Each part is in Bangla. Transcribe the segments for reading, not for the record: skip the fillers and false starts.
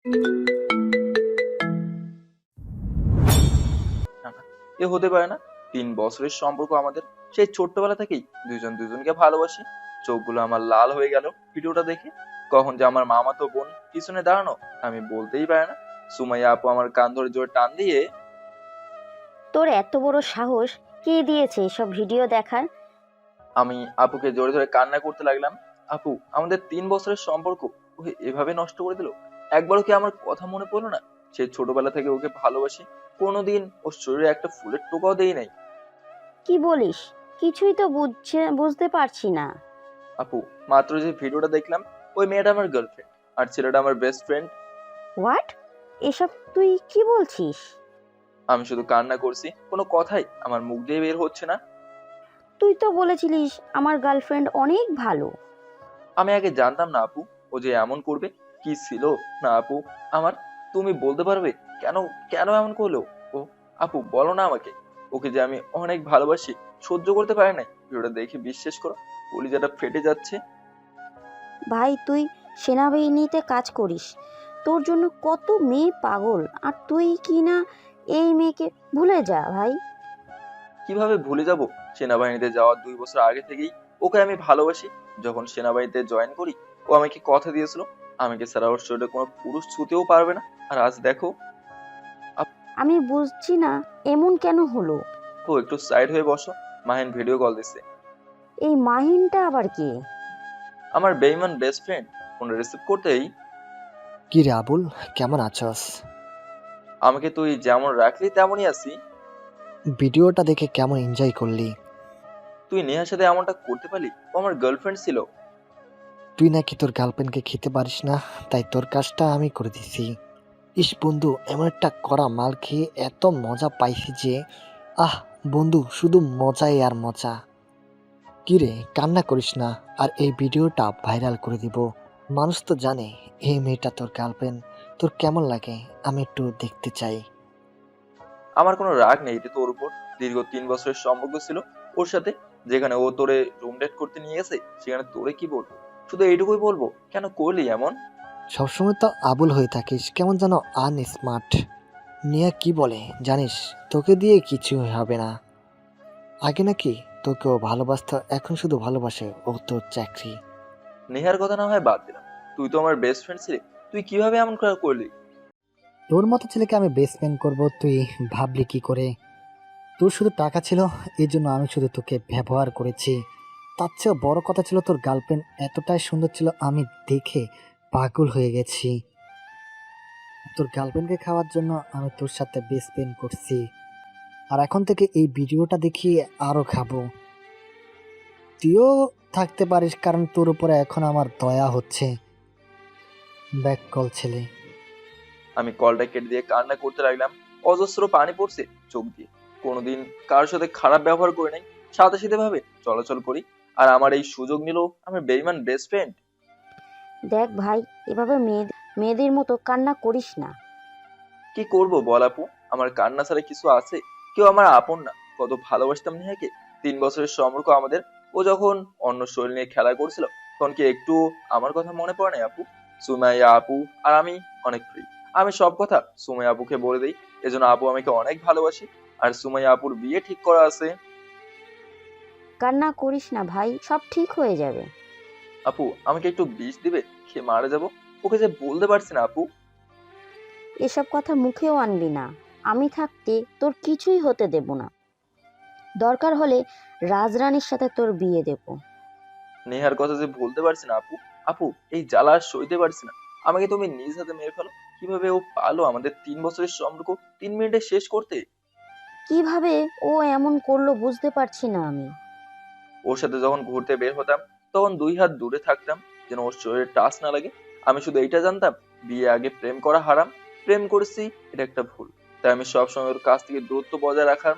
না না, এ হতে পারে না। 3 বছরের সম্পর্ক আমাদের, সেই ছোট্টবেলা থেকেই দুজন দুজনকে ভালোবাসি। চোখগুলো আমার লাল হয়ে গেল ভিডিওটা দেখে। কখন যে আমার মামাতো বোন পিছনে দাঁড়ানো, আমি বলতেই পারি না। সুমাইয়া আপু আমার কান ধরে জোরে টান দিয়ে তোর এত বড় সাহস, কে দিয়েছে এসব ভিডিও দেখার? আমি আপুকে জোরে ধরে কান্না করতে লাগলাম। আপু, আমাদের 3 বছরের সম্পর্ক ও এভাবে নষ্ট করে দিল। একবারও কি আমার কথা মনে পড়লো না? সেই ছোটবেলা থেকে ওকে ভালোবাসি, কোনোদিন ওর শরীরে একটা ফুলের টোকাও দেই নাই। কি বলিস? কিছুই তো বুঝতে পারছি না। আপু, মাত্র যে ভিডিওটা দেখলাম, ওই মেয়েটা আমার গার্লফ্রেন্ড আর ছেলেটা আমার বেস্ট ফ্রেন্ড। হোয়াট? এসব তুই কি বলছিস? আমি শুধু কান্না করছি, কোনো কথাই আমার মুখ দিয়ে বের হচ্ছে না। তুই তো বলেছিলিস আমার গার্লফ্রেন্ড অনেক ভালো। আমি আগে জানতাম না আপু ও যে এমন করবে। কি ছিল না আপু আমার, তুমি বলতে পারবে কেন কেন এমন করলো ও? আপু বলো না আমাকে। ওকে যে আমি অনেক ভালোবাসি, সহ্য করতে পারি নাই। ভিডিওটা দেখে বিশ্বাস করো, কলিজাটা ফেটে যাচ্ছে। ভাই, তুই সেনাবাহিনীতে কাজ করিস, তোর জন্য কত মেয়ে পাগল, আর তুই কি না এই মেয়েকে? ভুলে যা ভাই। কিভাবে ভুলে যাব? সেনাবাহিনীতে যাওয়ার 2 বছর আগে থেকেই ওকে আমি ভালোবাসি। যখন সেনাবাহিনীতে জয়েন করি, ও আমাকে কথা দিয়েছিল আমাকে ছাড়া ওর শরীরে কোনো পুরুষ ছুঁতেও পারবে না। আর আজ দেখো। আমি বুঝছি না, এমন কেন হলো? আপু একটু সাইড হয়ে বসো, মাহিন ভিডিও কল দিচ্ছে। এই মাহিনটা আবার কে? আমার বেইমান বেস্ট ফ্রেন্ড ফোন রিসিভ করতেই, কি রে আবুল, কেমন আছস? আমাকে তুই যেমন রাখলি তেমনই আছি। ভিডিওটা দেখে কেমন এনজয় করলি? তুই নেহার সাথে এমনটা করতে পারলি? ও আমার গার্লফ্রেন্ড ছিল। তুই নাকি তোর গার্লফ্রেন্ডকে খেতে পারিস না, তাই তোর কাজটা আমি করে দিছি। ইস বন্ধু, এমন একটা কড়া মাল খেয়ে এত মজা পাইছি যে, আহ বন্ধু, শুধু মজাই আর মজা। কি রে, কান্না করিস না, আর এই ভিডিওটা ভাইরাল করে দিব। মানুষ তো জানে এই মেয়েটা তোর গার্লফ্রেন্ড। তোর কেমন লাগে আমি একটু দেখতে চাই। আমার কোনো রাগ নেই রে তোর উপর। দীর্ঘ 3 বছরের সম্পর্ক ছিল ওর সাথে। যেখানে ও তোরে রুম ডেট করতে নিয়ে গেছে, সেখানে তোরে কি বলবো? শুধু এইটুকুই বলবো, কেন করলি এমন? সবসময় তো আবুল হয়ে থাকিস, কেমন যেন আনস্মার্ট। নিয়া কি বলে জানিস, তোকে দিয়ে কিছু হবে না। আগে নাকি তোকেও ভালোবাসতো, এখন শুধু ভালোবাসে ও তোর চাকরি। নেহার কথা না হয় বাদ দিলাম, তুই তো আমার বেস্ট ফ্রেন্ড ছিলি। তুই কিভাবে এমন করে করলি? তোর মতো ছেলেকে আমি বেস্ট ফ্রেন্ড করবো, তুই ভাবলি কি করে? তোর শুধু টাকা ছিল, এই জন্য আমি শুধু তোকে ব্যবহার করেছি। তার চেয়েও বড় কথা ছিল, তোর গার্লফ্রেন্ড এতটাই সুন্দর ছিল, আমি দেখে পাগল হয়ে গেছি। তোর গার্লফ্রেন্ডকে খাওয়ার জন্য আমি তোর সাথে বেস্ট ফ্রেন্ড করছি। আর এখন থেকে এই ভিডিওটা দেখিয়ে আরো খাবো। তুইও থাকতে পারিস, কারণ তোর উপরে এখন আমার দয়া হচ্ছে। ব্যাক কল ছেলে। আমি কলটা কেটে দিয়ে কান্না করতে লাগলাম। অজস্র পানি পড়ছে চোখ দিয়ে। কোনোদিন কারোর সাথে খারাপ ব্যবহার করে নাই, সাথে সাথে ভাবে চলাচল করি। আর আমার এই সুযোগ নিল আমার বেইমান বেস্ট ফ্রেন্ড। দেখ ভাই, এভাবে মেয়েদের মতো কান্না করিস না। কি করব বল আপু? আমার কান্না ছাড়া কিছু আছে? কেউ আমার আপন না। কত ভালোবাসতাম নেহাকে। 3 বছরের সম্পর্ক আমাদের। ও যখন অন্য শরীর নিয়ে খেলা করছিল, তখন কি একটু আমার কথা মনে পড়ে নাই আপু? সুমাইয়া আপু আর আমি অনেক ফ্রি। আমি সব কথা সুমাইয়া আপুকে বলে দিই। এজন্য আপু আমাকে অনেক ভালোবাসি। আর সুমাইয়া আপুর বিয়ে ঠিক করা আছে। কান্না করিস না ভাই, সব ঠিক হয়ে যাবে। আপু আমাকে একটু বিষ দিবে, খেয়ে মারা যাব। ওকে যে বলতে পারছি না আপু। এসব কথা মুখেও আনবি না। আমি থাকতে তোর কিছুই হতে দেব না। দরকার হলে রাজরানীর সাথে তোর বিয়ে দেব। নেহার কথা যে বলতে পারছি না আপু। আপু, এই জ্বালা আর সইতে পারছি না। আমাকে তুমি নিজ হাতে মেরে ফেলো। কিভাবে ও পারলো আমাদের 3 বছরের সম্পর্ক 3 মিনিটে শেষ করতে? কিভাবে ও এমন করলো বুঝতে পারছি না আমি। ওর সাথে যখন ঘুরতে বের হতাম, তখন 2 হাত দূরে থাকতাম, যেন ওর শরীরে টাচ না লাগে। আমি শুধু এইটা জানতাম, বিয়ে আগে প্রেম করা হারাম। প্রেম করেছি, এটা একটা ভুল। তাই আমি সবসময় ওর কাছ থেকে দূরত্ব বজায় রাখার।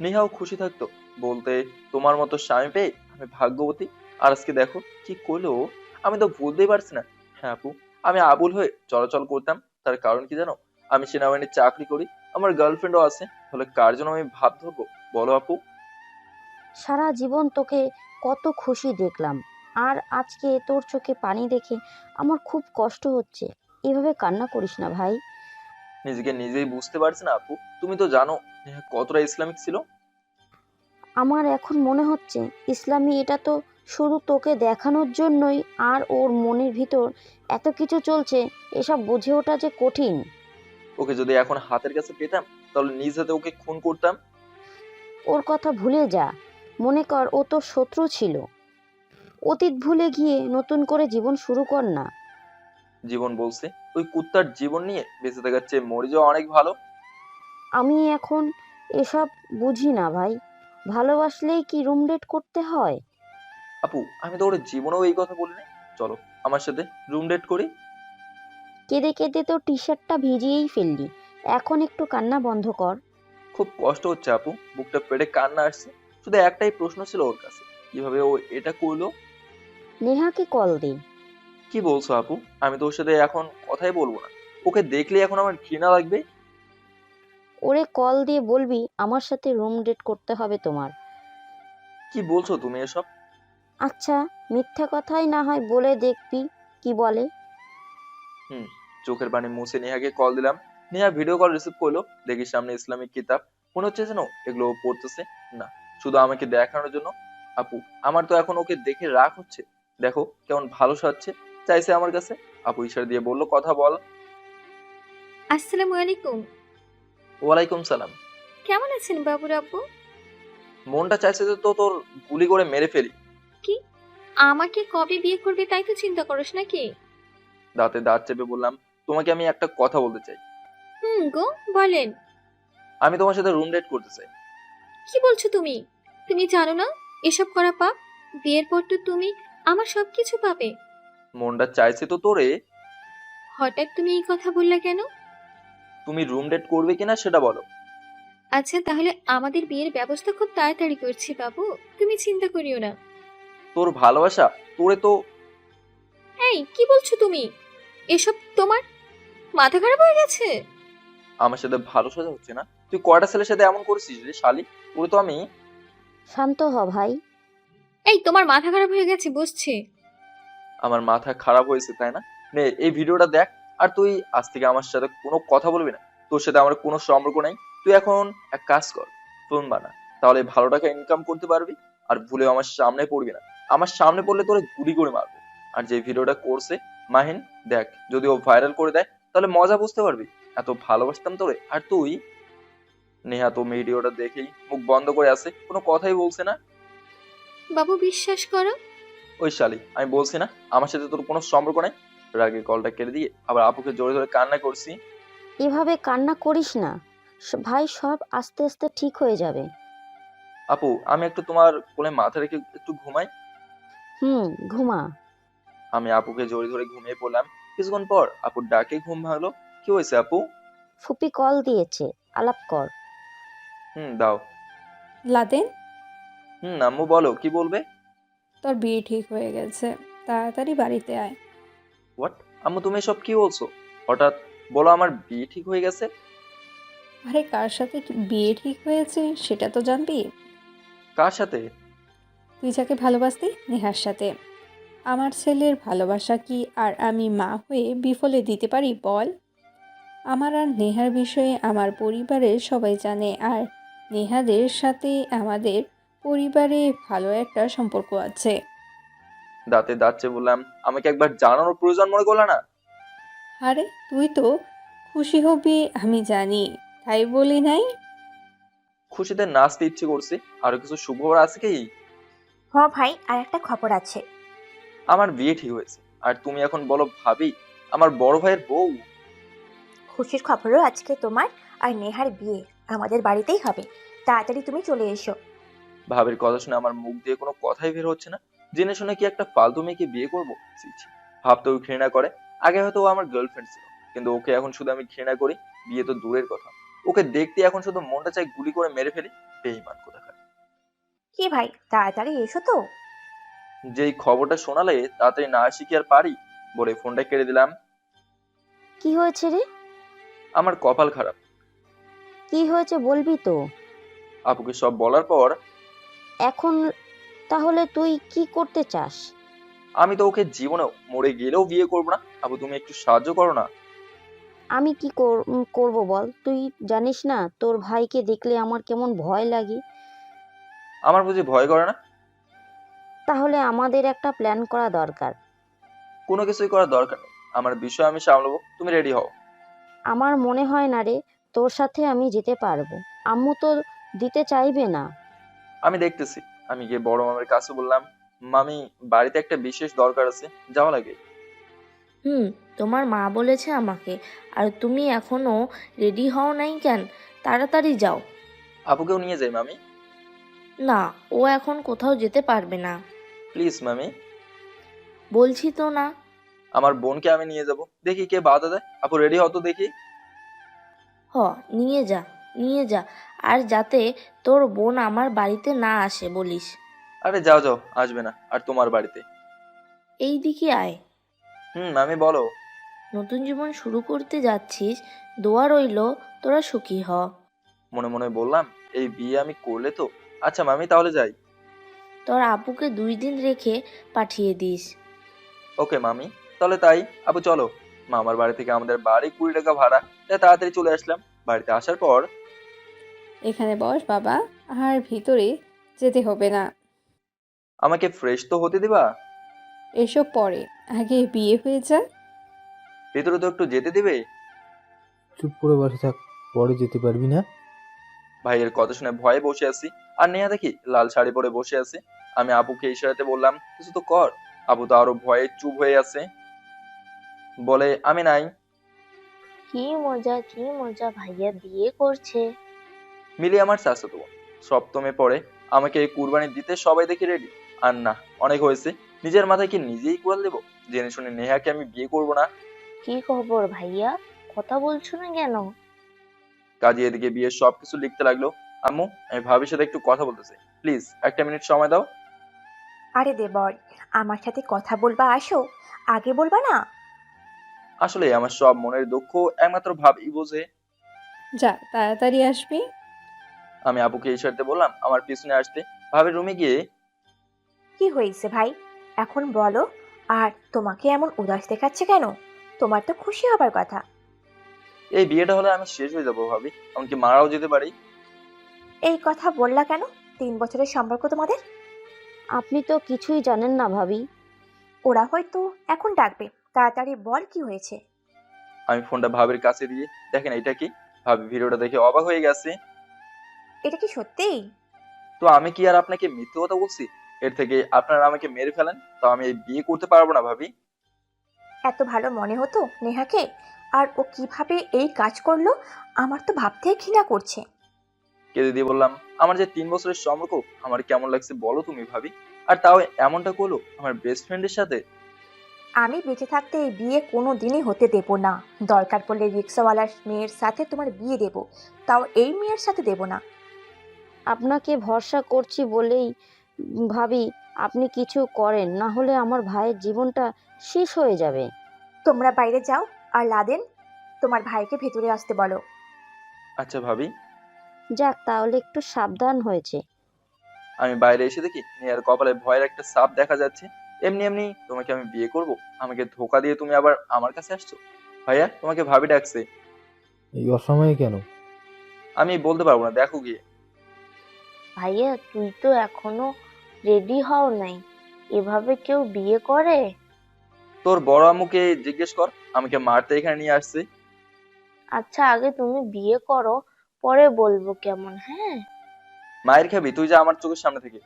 নেহাও খুশি থাকতো, বলতে তোমার মতো স্বামী পেয়ে আমি ভাগ্যবতী। আর আজকে দেখো কি করলো ও। আমি তো বলতেই পারছি না। হ্যাঁ আপু, আমি আবুল হয়ে চলাচল করতাম। তার কারণ কি জানো? আমি সেনাবাহিনীর চাকরি করি, আমার গার্লফ্রেন্ডও আছে। তাহলে কার জন্য আমি ভাব ধরবো বলো আপু? সারা জীবন তোকে কত খুশি দেখলাম, আর আজকে তোর চোখে পানি দেখে আমার খুব কষ্ট হচ্ছে। এভাবে কান্না করিস না ভাই। নিজেকে নিজেই বুঝতে পারছি না আপু। তুমি তো জানো নেহা কতটা ইসলামিক ছিল। আমার এখন মনে হচ্ছে ইসলামী এটা তো শুধু তোকে দেখানোর জন্যই, আর ওর মনের ভিতর এত কিছু চলছে, এসব বুঝে ওঠা যে কঠিন। ওকে যদি এখন হাতের কাছে পেতাম তাহলে নিজ হাতে ওকে খুন করতাম। ওর কথা ভুলে যা, মনে কর ও তোর শত্রু ছিল। অতীত ভুলে গিয়ে নতুন করে জীবন শুরু কর না। জীবন বলছে ওই কুত্তার জীবন নিয়ে বেঁচে থাকার চেয়ে মরে যাওয়া অনেক ভালো। আমি এখন এসব বুঝি না ভাই। ভালোবাসলেই কি রুম ডেট করতে হয়? আপু আমি তো ওর জীবনেও এই কথা বলিনি। চলো আমার সাথে রুম ডেট করি। কেঁদে কেঁদে তো টি শার্টটা ভিজিয়েই ফেললি, এখন একটু কান্না বন্ধ কর। খুব কষ্ট হচ্ছে আপু, বুকটা পেটে কান্না আসছে। শুধু একটাই প্রশ্ন ছিল ওর কাছে, কিভাবে ও এটা করলো। নেহাকে কল দে। কি বলছো আপু? আমি তো ওর সাথে এখন কথাই বলবো না। ওকে দেখলে এখন আমার ঘৃণা লাগবে। ওরে কল দিয়ে বলবি আমার সাথে রুম ডেট করতে হবে তোমার। কি বলছো তুমি এসব? আচ্ছা, মিথ্যা কথাই না হয় বলে দেখবি কি বলে। হুম। চোখের পানি মুছে নেহাকে কল দিলাম। নেহা ভিডিও কল রিসিভ করলো। দেখি সামনে ইসলামিক কিতাব। মনে হচ্ছে যেন এগুলো ও পড়তেছে না, শুধু আমাকে দেখানোর জন্য। আপু আমার তো এখন ওকে দেখে রাগ হচ্ছে। দেখো কেমন ভালো সাজছে, চাইছে আমার কাছে। আপু ইশারা দিয়ে বললো কথা বল। আসসালামু আলাইকুম। ওয়ালাইকুম সালাম। কেমন আছেন বাবুর আব্বু? মনটা চাইছে যে তো তোর গুলি করে মেরে ফেলি। কি, আমাকে কবে বিয়ে করবে তাই তো চিন্তা করস নাকি? দাঁতে দাঁত চেপে বললাম, তোমাকে আমি একটা কথা বলতে চাই। গো, বলেন। আমি তোমার সাথে রুম ডেট করতে চাই। কি বলছো তুমি? তুমি জানো না এসব করা পাপ? বিয়ের পর তো তুমি আমার সবকিছু পাবে। মনটা চাইছে তো তোরে। হঠাৎ তুমি এই কথা বললা কেন? তুমি রুম ডেট করবে কিনা সেটা বলো। আচ্ছা, তাহলে আমাদের বিয়ের ব্যবস্থা খুব তাড়াতাড়ি করছি বাবু, তুমি চিন্তা করিও না। তোর ভালোবাসা তোরে তো। এই কি বলছো তুমি? এসব তোমার মাথা খারাপ হয়ে গেছে? আমার সাথে ভালো সাজা হচ্ছে না। তুই কয়টা ছেলের সাথে এমন করেছিস রে শালি? তোরে তো আমি। শান্ত হ ভাই। এই তোমার মাথা খারাপ হয়ে গেছে বুঝছি। আমার মাথা খারাপ হয়েছে তাই না? নে এই ভিডিওটা দেখ। আর তুই আজ থেকে আমার সাথে কোনো কথা বলবি না। তোর সাথে আমার কোনো সম্পর্ক নাই। তুই এখন এক কাজ কর, ফোন বানা। তাহলে ভালো টাকা ইনকাম করতে পারবি। আর ভুলেও আমার সামনে পড়বি না। আমার সামনে পড়লে তোরে গুলি করে মারবো। আর যে ভিডিওটা করছে মাহিন, দেখ যদি ও ভাইরাল করে দেয় তাহলে মজা বুঝতে পারবি। এত ভালোবাসতাম তোরে আর তুই। নেহা তো ভিডিওটা দেখেই মুখ বন্ধ করে আছে, কোনো কথাই বলছে না। বাবু বিশ্বাস করো। ওই শালি আমি বলছি না আমার সাথে তোর কোনো সম্পর্ক নাই। রাগে কলটা কেটে দিয়ে আবার আপুকে জোরে জোরে কান্না করছি। এভাবে কান্না করিস না ভাই, সব আস্তে আস্তে ঠিক হয়ে যাবে। আপু আমি একটু তোমার কোলে মাথা রেখে একটু ঘুমাই। ঘুমা। আমি আপুকে জোরে ধরে ঘুমিয়ে পড়লাম। কিছুক্ষণ পর আপুর ডাকে ঘুম ভাঙলো। কি হয়েছে আপু? ফুপি কল দিয়েছে, আলাপ কর। দাও। লাদেন, আম্মু বলো কি বলবে। তোর বিয়ে ঠিক হয়ে গেছে, তাড়াতাড়ি বাড়িতে আয়। হোয়াট? আম্মু তুমি এসব কি বলছো? হঠাৎ বলো আমার বিয়ে ঠিক হয়ে গেছে। আরে কার সাথে বিয়ে ঠিক হয়েছে সেটা তো জানবি। কার সাথে? তুই যাকে ভালোবাসতি নেহার সাথে। আমার ছেলের ভালোবাসা কি আর আমি মা হয়ে বিফলে দিতে পারি বল? আমার আর নেহার বিষয়ে আমার পরিবারের সবাই জানে, আর নেহাদের সাথে আমাদের পরিবারে ভালো একটা সম্পর্ক আছে। দাঁতে দাঁত চেপে বললাম, আমাকে একবার জানানোর প্রয়োজন মনে করলে না? আরে তুই তো খুশি হবি আমি জানি, তাই বলি নাই। খুশিতে নাচতে ইচ্ছে করছে। আরো কিছু সুখবর আছে কি? ভাই, আর একটা খবর আছে। আমার বিয়ে ঠিক হয়েছে। আর তুমি এখন বলো ভাবি, আমার বড় ভাইয়ের বউ। খুশির খবরও আজকে তোমার আর নেহার বিয়ে আমাদের বাড়িতেই হবে। তাড়াতাড়ি তুমি চলে এসো। ভাবির কথা শুনে আমার মুখ দিয়ে কোনো কথাই বের হচ্ছে না। জেনে শুনে কি একটা ফালতু মেয়েকে বিয়ে করবো? ছি ছি। ভাবতেও ঘৃণা করে। আগে হয়তো ও আমার গার্লফ্রেন্ড ছিল, কিন্তু ওকে এখন শুধু আমি ঘৃণা করি। বিয়ে তো দূরের কথা, ওকে দেখতে এখন শুধু মনটা চাই গুলি করে মেরে ফেলি। বেঈমান কোথাকার। কি ভাই, তাড়াতাড়ি এসো তো। যেই খবরটা শোনালে তাড়াতাড়ি না আসি কি আর পারি? বলে ফোনটা কেড়ে দিলাম। কি হয়েছে রে? আমার কপাল খারাপ। কি হয়েছে বলবি তো? আপুকে সব বলার পর এখন তাহলে তুই কি করতে চাস? আমি তো ওকে জীবনে মরে গেলেও বিয়ে করবো না। আপু তুমি একটু সাহায্য করো না। আমি কি করব বল? তুই জানিস না তোর ভাইকে দেখলে আমার কেমন ভয় লাগে। আমার বুঝি ভয় করে না? তাহলে আমাদের একটা প্ল্যান করা দরকার। কোনো কিছুই করার দরকার নেই, আমার বিষয় আমি সামলাবো, তুমি রেডি হও। আমার মনে হয় না রে তোর সাথে আমি যেতে পারবো। আম্মু তো দিতে চাইবে না। আমি দেখতেছি। আমি গিয়ে বড় মামের কাছে বললাম, মামি বাড়িতে একটা বিশেষ দরকার আছে, যাওয়া লাগে। হুম, তোমার মা বলেছে আমাকে। আর তুমি এখনো রেডি হও নাই কেন? তাড়াতাড়ি যাও। আপুকেও নিয়ে যাই মামি। না, ও এখন কোথাও যেতে পারবে না। প্লিজ মামি। বলছি তো না। আমার বোনকে আমি নিয়ে যাব, দেখি কে বাধা দেয়। আপু রেডি হতো দেখি। হ, নিয়ে যা, নিয়ে যা। আর যাতে তোর বোন আমার বাড়িতে না আসে বলিস। আরে যাও যাও, আসবে না আর তোমার বাড়িতে। এই দিকে আয়। মামি বলো। নতুন জীবন শুরু করতে যাচ্ছিস, দোয়া রইল তোরা সুখী হ। মনে মনে বললাম, এই বিয়ে আমি করলে তো। আচ্ছা মামি তাহলে যাই। তোর আপুকে 2 দিন রেখে পাঠিয়ে দিস। ওকে মামি, তাহলে তাই। আপু চলো। মামার বাড়ি থেকে আমাদের বাড়ি 20 টাকা ভাড়া, তাই তাড়াতাড়ি চলে আসলাম। বাড়িতে আসার পর এখানে বস বাবা, আর ভিতরে যেতে হবে না। আমাকে ফ্রেশ তো হতে দিবা? এসব পরে, আগে বিয়ে হয়ে যায়। ভেতরে তো একটু যেতে দিবে? চুপ করে বসে থাক, পরে যেতে পারবি না? ভাইয়ের কথা শুনে ভয়ে বসে আছি। আর নেহা দেখি লাল শাড়ি পরে বসে আছে। আমি আপুকে ইশারাতে বললাম, কিছু তো কর। আপু তো আরো ভয়ে চুপ হয়ে আছে, বলে আমি নাই। কি মজা কি মজা, ভাইয়া বিয়ে করছে। মিলি আমার চাচাতো বোন, সপ্তমে পড়ে। আমাকে এই কুরবানি দিতে সবাই দেখি রেডি। আর না, অনেক হয়েছে। নিজের মাথায় কি নিজেই কুড়াল দেবো? জেনে শুনে নেহাকে আমি বিয়ে করবো না। কি খবর ভাইয়া, কথা বলছো না কেন? কাজী এদিকে বিয়ের সবকিছু লিখতে লাগলো। আম্মু, আমি ভাবির সাথে একটু কথা বলতে চাই, প্লিজ একটা মিনিট সময় দাও। আরে দেবর, আমার সাথে কথা বলবা আসো, আগে বলবা না? আসলে আমার সব মনের দুঃখ একমাত্র ভাবই বোঝে। যা তাড়াতাড়ি আসবি। আমি আপুকে ইশারাতে বললাম আমার পিছনে আসতে। ভাবির রুমে গিয়ে, কি হয়েছে ভাই, এখন বলো। আর তোমাকে এমন উদাস দেখাচ্ছে কেন? তোমার তো খুশি হবার কথা। এই বিয়েটা হলে আমি শেষ হয়ে যাবো ভাবি, এমনকি মারাও যেতে পারি। এই কথা বললা কেন? 3 বছরের সম্পর্ক তোমাদের। আপনি তো কিছুই জানেন না ভাবি। ওরা হয়তো এখন ডাকবে, তাড়াতাড়ি বল কি হয়েছে। আমি ফোনটা ভাবির কাছে দিয়ে, দেখেন এটা কি। ভাবি ভিডিওটা দেখে অবাক হয়ে গেছে। এটা কি সত্যিই? তো আমি কি আর আপনাকে মিথ্যে কথা বলছি? এর থেকে আপনারা আমাকে মেরে ফেলেন, তো আমি এই বিয়ে করতে পারবো না ভাবি। এত ভালো মনে হতো নেহাকে, আর ও কিভাবে এই কাজ করলো আমার তো ভাবতেই ঘৃণা করছে। কেঁদে দিয়ে বললাম, আমার যে 3 বছরের সম্পর্ক, আমার কেমন লাগছে বলো তুমি ভাবি। আর তাও এমনটা করলো আমার বেস্ট ফ্রেন্ডের সাথে। আমি বেঁচে থাকতে এই বিয়ে কোনো দিনই হতে দেব না। দরকার পড়লে রিক্সাওয়ালার মেয়ের সাথে তোমার বিয়ে দেব, তাও এই মেয়ের সাথে দেব না। আপনাকে ভরসা করছি বলেই ভাবি আপনি কিছু করেন, না হলে আমার ভাইয়ের জীবনটা শেষ হয়ে যাবে। তোমরা বাইরে যাও, আর লাদেন তোমার ভাইকে ভেতরে আসতে বলো। আচ্ছা ভাবি। যাক তাহলে একটু সাবধান হয়েছে। আমি বাইরে এসে দেখি নেহার কপালে ভয়ের একটা ছাপ দেখা যাচ্ছে। এমনি এমনি তোমাকে আমি বিয়ে করব? আমাকে ধোকা দিয়ে তুমি আবার আমার কাছে আসছো? ভাইয়া তোমাকে ভাবি ডাকছে। এই অসময়ে কেন? আমি বলতে পারবো না, দেখো গিয়ে। ভাইয়া তুই তো এখনো রেডি হও নাই, এভাবে কেউ বিয়ে করে? তোর বড় আম্মুকে জিজ্ঞেস কর, আমাকে মারতে এখানে নিয়ে আসছে। আচ্ছা আগে তুমি বিয়ে করো, পরে বলবো কেমন, হ্যাঁ? মায়ের খাবি তুই, যা আমার চোখের সামনে থেকে।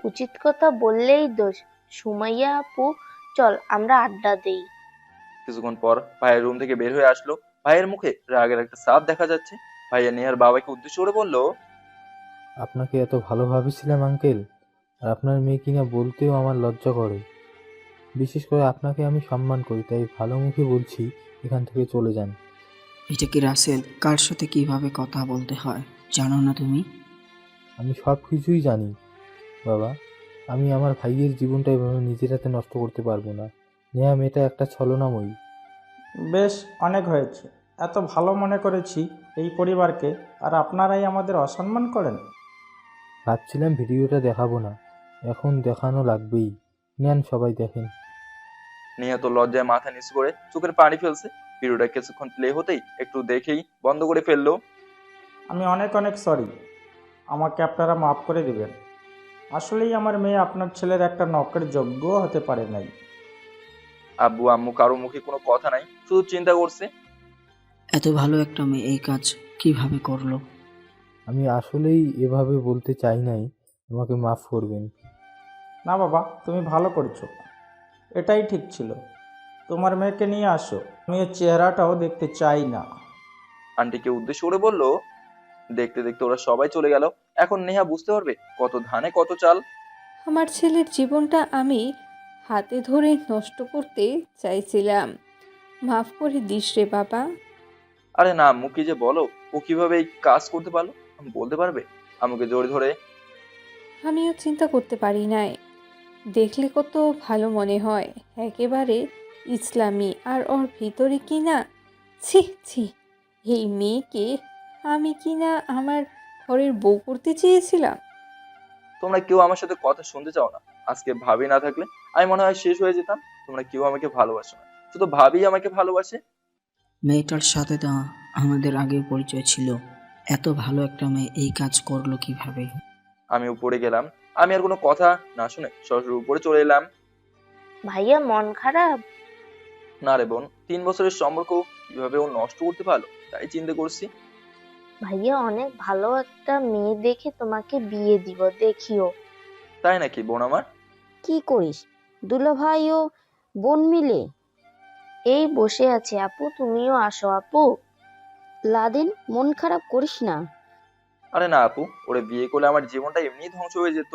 উচিত কথা বললেই দোষ। সুমাইয়া আপু, চল আমরা আড্ডা দেই। কিছুক্ষণ পর ভাইয়ের রুম থেকে বের হয়ে আসলো। ভাইয়ের মুখে রাগের একটা ছাপ দেখা যাচ্ছে। ভাইয়া নেহার বাবাকে উদ্দেশ্য করে বলল, আপনাকে এত ভালো ভাবেছিলাম আঙ্কেল, আর আপনার মেয়ে কিনা বলতেও আমার লজ্জা করে। বিশেষ করে আপনাকে আমি সম্মান করি, তাই ভালো মুখে বলছি এখান থেকে চলে যান। এটা কি রাসেল? কার সাথে কিভাবে কথা বলতে হয় জানো না তুমি? আমি সব কিছুই জানি বাবা। আমি আমার ভাইয়ের জীবনটা এভাবে নিজের হাতে নষ্ট করতে পারবো না। নেহা মেয়েটা একটা ছলনাময়ী। বেশ, অনেক হয়েছে। এত ভালো মনে করেছি এই পরিবারকে, আর আপনারাই আমাদের অসম্মান করেন। ভাবছিলাম ভিডিওটা দেখাবো না, এখন দেখানো লাগবেই। নেন সবাই দেখেন। নেহা তো লজ্জায় মাথা নিচু করে চোখের পানি ফেলছে। ভিডিওটা কিছুক্ষণ প্লে হতেই একটু দেখেই বন্ধ করে ফেললো। আমি অনেক অনেক সরি, আমাকে আপনারা মাফ করে দিবেন। আসলেই আমার মেয়ে আপনার ছেলের একটা নখের যোগ্য হতে পারে নাই। আব্বু আম্মু কারো মুখে কোনো কথা নাই, শুধু চিন্তা করছে। এত ভালো একটা মেয়ে এই কাজ কিভাবে করলো? আমি আসলেই এভাবে বলতে চাই নাই, আমাকে মাফ করবেন। না বাবা, তুমি ভালো করেছো, এটাই ঠিক ছিল। তোমার মেয়েকে নিয়ে আসো, আমি এর চেহারাটাও দেখতে চাই না। আন্টিকে উদ্দেশ্য করে বলল। দেখতে দেখতে ওরা সবাই চলে গেল। এখন নেহা বুঝতে পারবে কত ধানে কত চাল। আমার ছেলের জীবনটা আমি হাতে ধরে নষ্ট করতে চাইছিলাম। মাফ করে দিস রে বাবা। আরে না আম্মু, কি যে বলো, ও কিভাবে এই কাজ করতে পারলো বলতে পারবে? আম্মুকে জোরে ধরে। আমিও চিন্তা করতে পারি নাই। দেখলে কত ভালো মনে হয়, একেবারে ইসলামী, আর ওর ভিতরে কিনা ছি ছি, এই মেয়েকে আমি কিনা আমার ঘরের বউ করতে চেয়েছিলাম। তোমরা কেউ আমার সাথে কথা শুনতে চাও না। আজকে ভাবি না থাকলে আমি মনে হয় শেষ হয়ে যেতাম। তোমরা কেউ আমাকে ভালোবাসো না, শুধু ভাবি আমাকে ভালোবাসে। মেয়েটার সাথে তো আমাদের আগে পরিচয় ছিল, এত ভালো একটা মেয়ে এই কাজ করলো কিভাবে? আমি উপরে গেলাম। আমি আর কোনো কথা না শুনে সরাসরি উপরে চলে এলাম। ভাইয়া মন খারাপ? না রে বোন, 3 বছরের সম্পর্ক কিভাবে ও নষ্ট করতে পারলো তাই চিন্তা করছি। ভাইয়া অনেক ভালো একটা মেয়ে দেখে তোমাকে বিয়ে দিব, দেখিও। তাই নাকি বোন আমার? কি করিস দুলো ভাই ও বোন মিলে? এই বসে আছে আপু, তুমিও আসো আপু। লাদেন, মন খারাপ করিস না। আরে না আপু, ওরে বিয়ে করলে আমার জীবনটা এমনি ধ্বংস হয়ে যেত।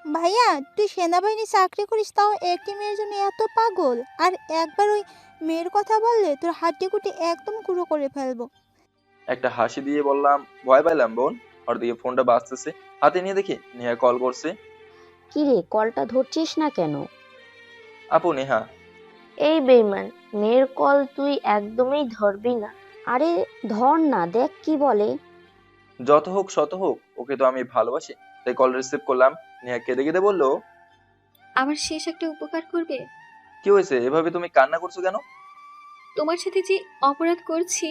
ভাইয়া, তুই সেনাবাহিনী চাকরি করিস, তাও একটি মেয়ের জন্য এত পাগল? আর একবার ওই মেয়ের কথা বললে তোর হাড্ডিগুটি একদম গুঁড়ো করে ফেলবো। একটা হাসি দিয়ে বললাম, ভয় পাইলাম বোন। ওর দিকে ফোনটা বাজতেছে, হাতে নিয়ে দেখি নেহা কল করছে। কি রে, কলটা ধরছিস না কেন? আপু নেহা। এই বেইমান, মেয়ের কল তুই একদমই ধরবি না। আরে ধর না, দেখ কি বলে। যত হোক শত হোক, ওকে তো আমি ভালোবাসি, তাই কল রিসিভ করলাম। নেহা কেঁদে কেঁদে বললো, আমার শেষ একটা উপকার করবে? কি হয়েছে, এভাবে তুমি কান্না করছো কেন? তোমার সাথে যে অপরাধ করছি,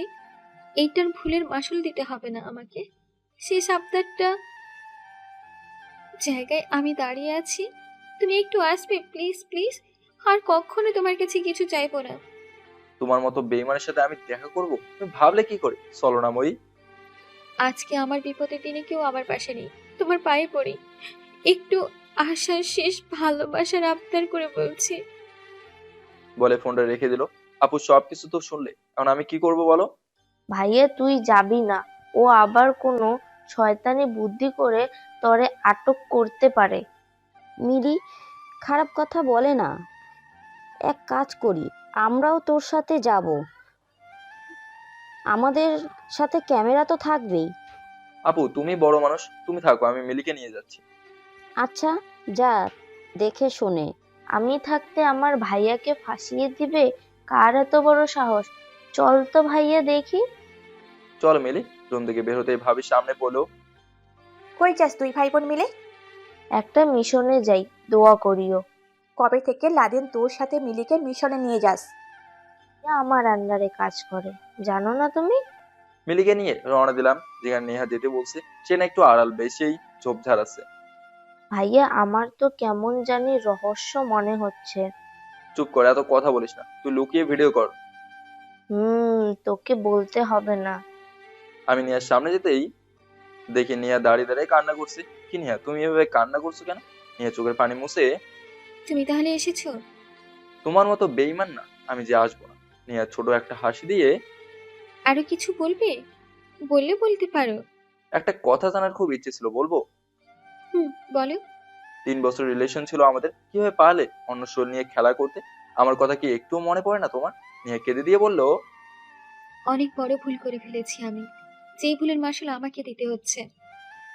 এইটার ভুলের মাসুল দিতে হবে না আমাকে? শেষ আবদারটা জায়গায় আমি দাঁড়িয়ে আছি, তুমি একটু আসবে প্লিজ প্লিজ। আর কখনো তোমার কাছে কিছু চাইবো না। তোমার মতো বেইমানের সাথে আমি দেখা করব তুমি ভাবলে কি করে? চলো না মই। আজকে আমার বিপদের দিনে কেউ আমার পাশে নেই, তোমার পায়ে পড়ি, একটু আশার শেষ ভালোবাসার আবদার করে বলছি। বলে ফোনটা রেখে দিল। আপু সবকিছু তো শুনলে, এখন আমি কি করব বলো? ভাইয়া তুই যাবি না, ও আবার কোনো শয়তানি বুদ্ধি করে তরে আটক করতে পারে। মিলি খারাপ কথা বলে না। এক কাজ করি, আমরাও তোর সাথে যাব, আমাদের সাথে ক্যামেরা তো থাকবেই। আপু তুমি বড় মানুষ, তুমি থাকো, আমি মিলিকে নিয়ে যাচ্ছি। আচ্ছা যা, দেখে শুনে। আমি থাকতে আমার ভাইয়াকে ফাঁসিয়ে দিবে? কার এত বড় সাহস? চল তো ভাইয়া দেখি। চল মিলি। রুম থেকে বের হতে ভাবি সামনে পড়লো। কই যাস তুই ভাই বোন মিলে? একটা মিশনে যাই, দোয়া করিও। কবে থেকে লাদেন তোর সাথে মিলিকে মিশনে নিয়ে যাস? এ আমার আন্ডারে কাজ করে, জানো না তুমি? মিলিকে নিয়ে রওনা দিলাম। যেখানে নেহা যেতে বলছে সে না একটু আড়াল বেশিই ঝোপঝাড় আছে। ভাইয়া আমার তো কেমন জানি রহস্য মনে হচ্ছে। চুপ কর, এত কথা বলিস না, তুই লুকিয়ে ভিডিও কর। তোকে বলতে হবে না। আমি নেহার সামনে যেতেই দেখি নেহা দাঁড়িয়ে দাঁড়িয়ে কান্না করছে। কি নেহা, তুমি এভাবে কান্না করছো কেন? নেহা চোখের পানি মুছে, তুমি তাহলে এসেছো? তোমার মতো বেইমান না আমি যে আসবো না। নেহা ছোট একটা হাসি দিয়ে, আরো কিছু বলবে? বললে বলতে পারো। একটা কথা জানার খুব ইচ্ছে ছিল, বলবো? বলো। 3 বছর রিলেশন ছিল আমাদের, কিভাবে পারলে অন্য শরীর নিয়ে খেলা করতে? আমার কথা কি একটুও মনে পড়ে না তোমার? নেহা কেঁদে দিয়ে বললো, অনেক বড় ভুল করে ফেলেছি আমি, যেই ভুলের মাসুল আমাকে দিতে হচ্ছে।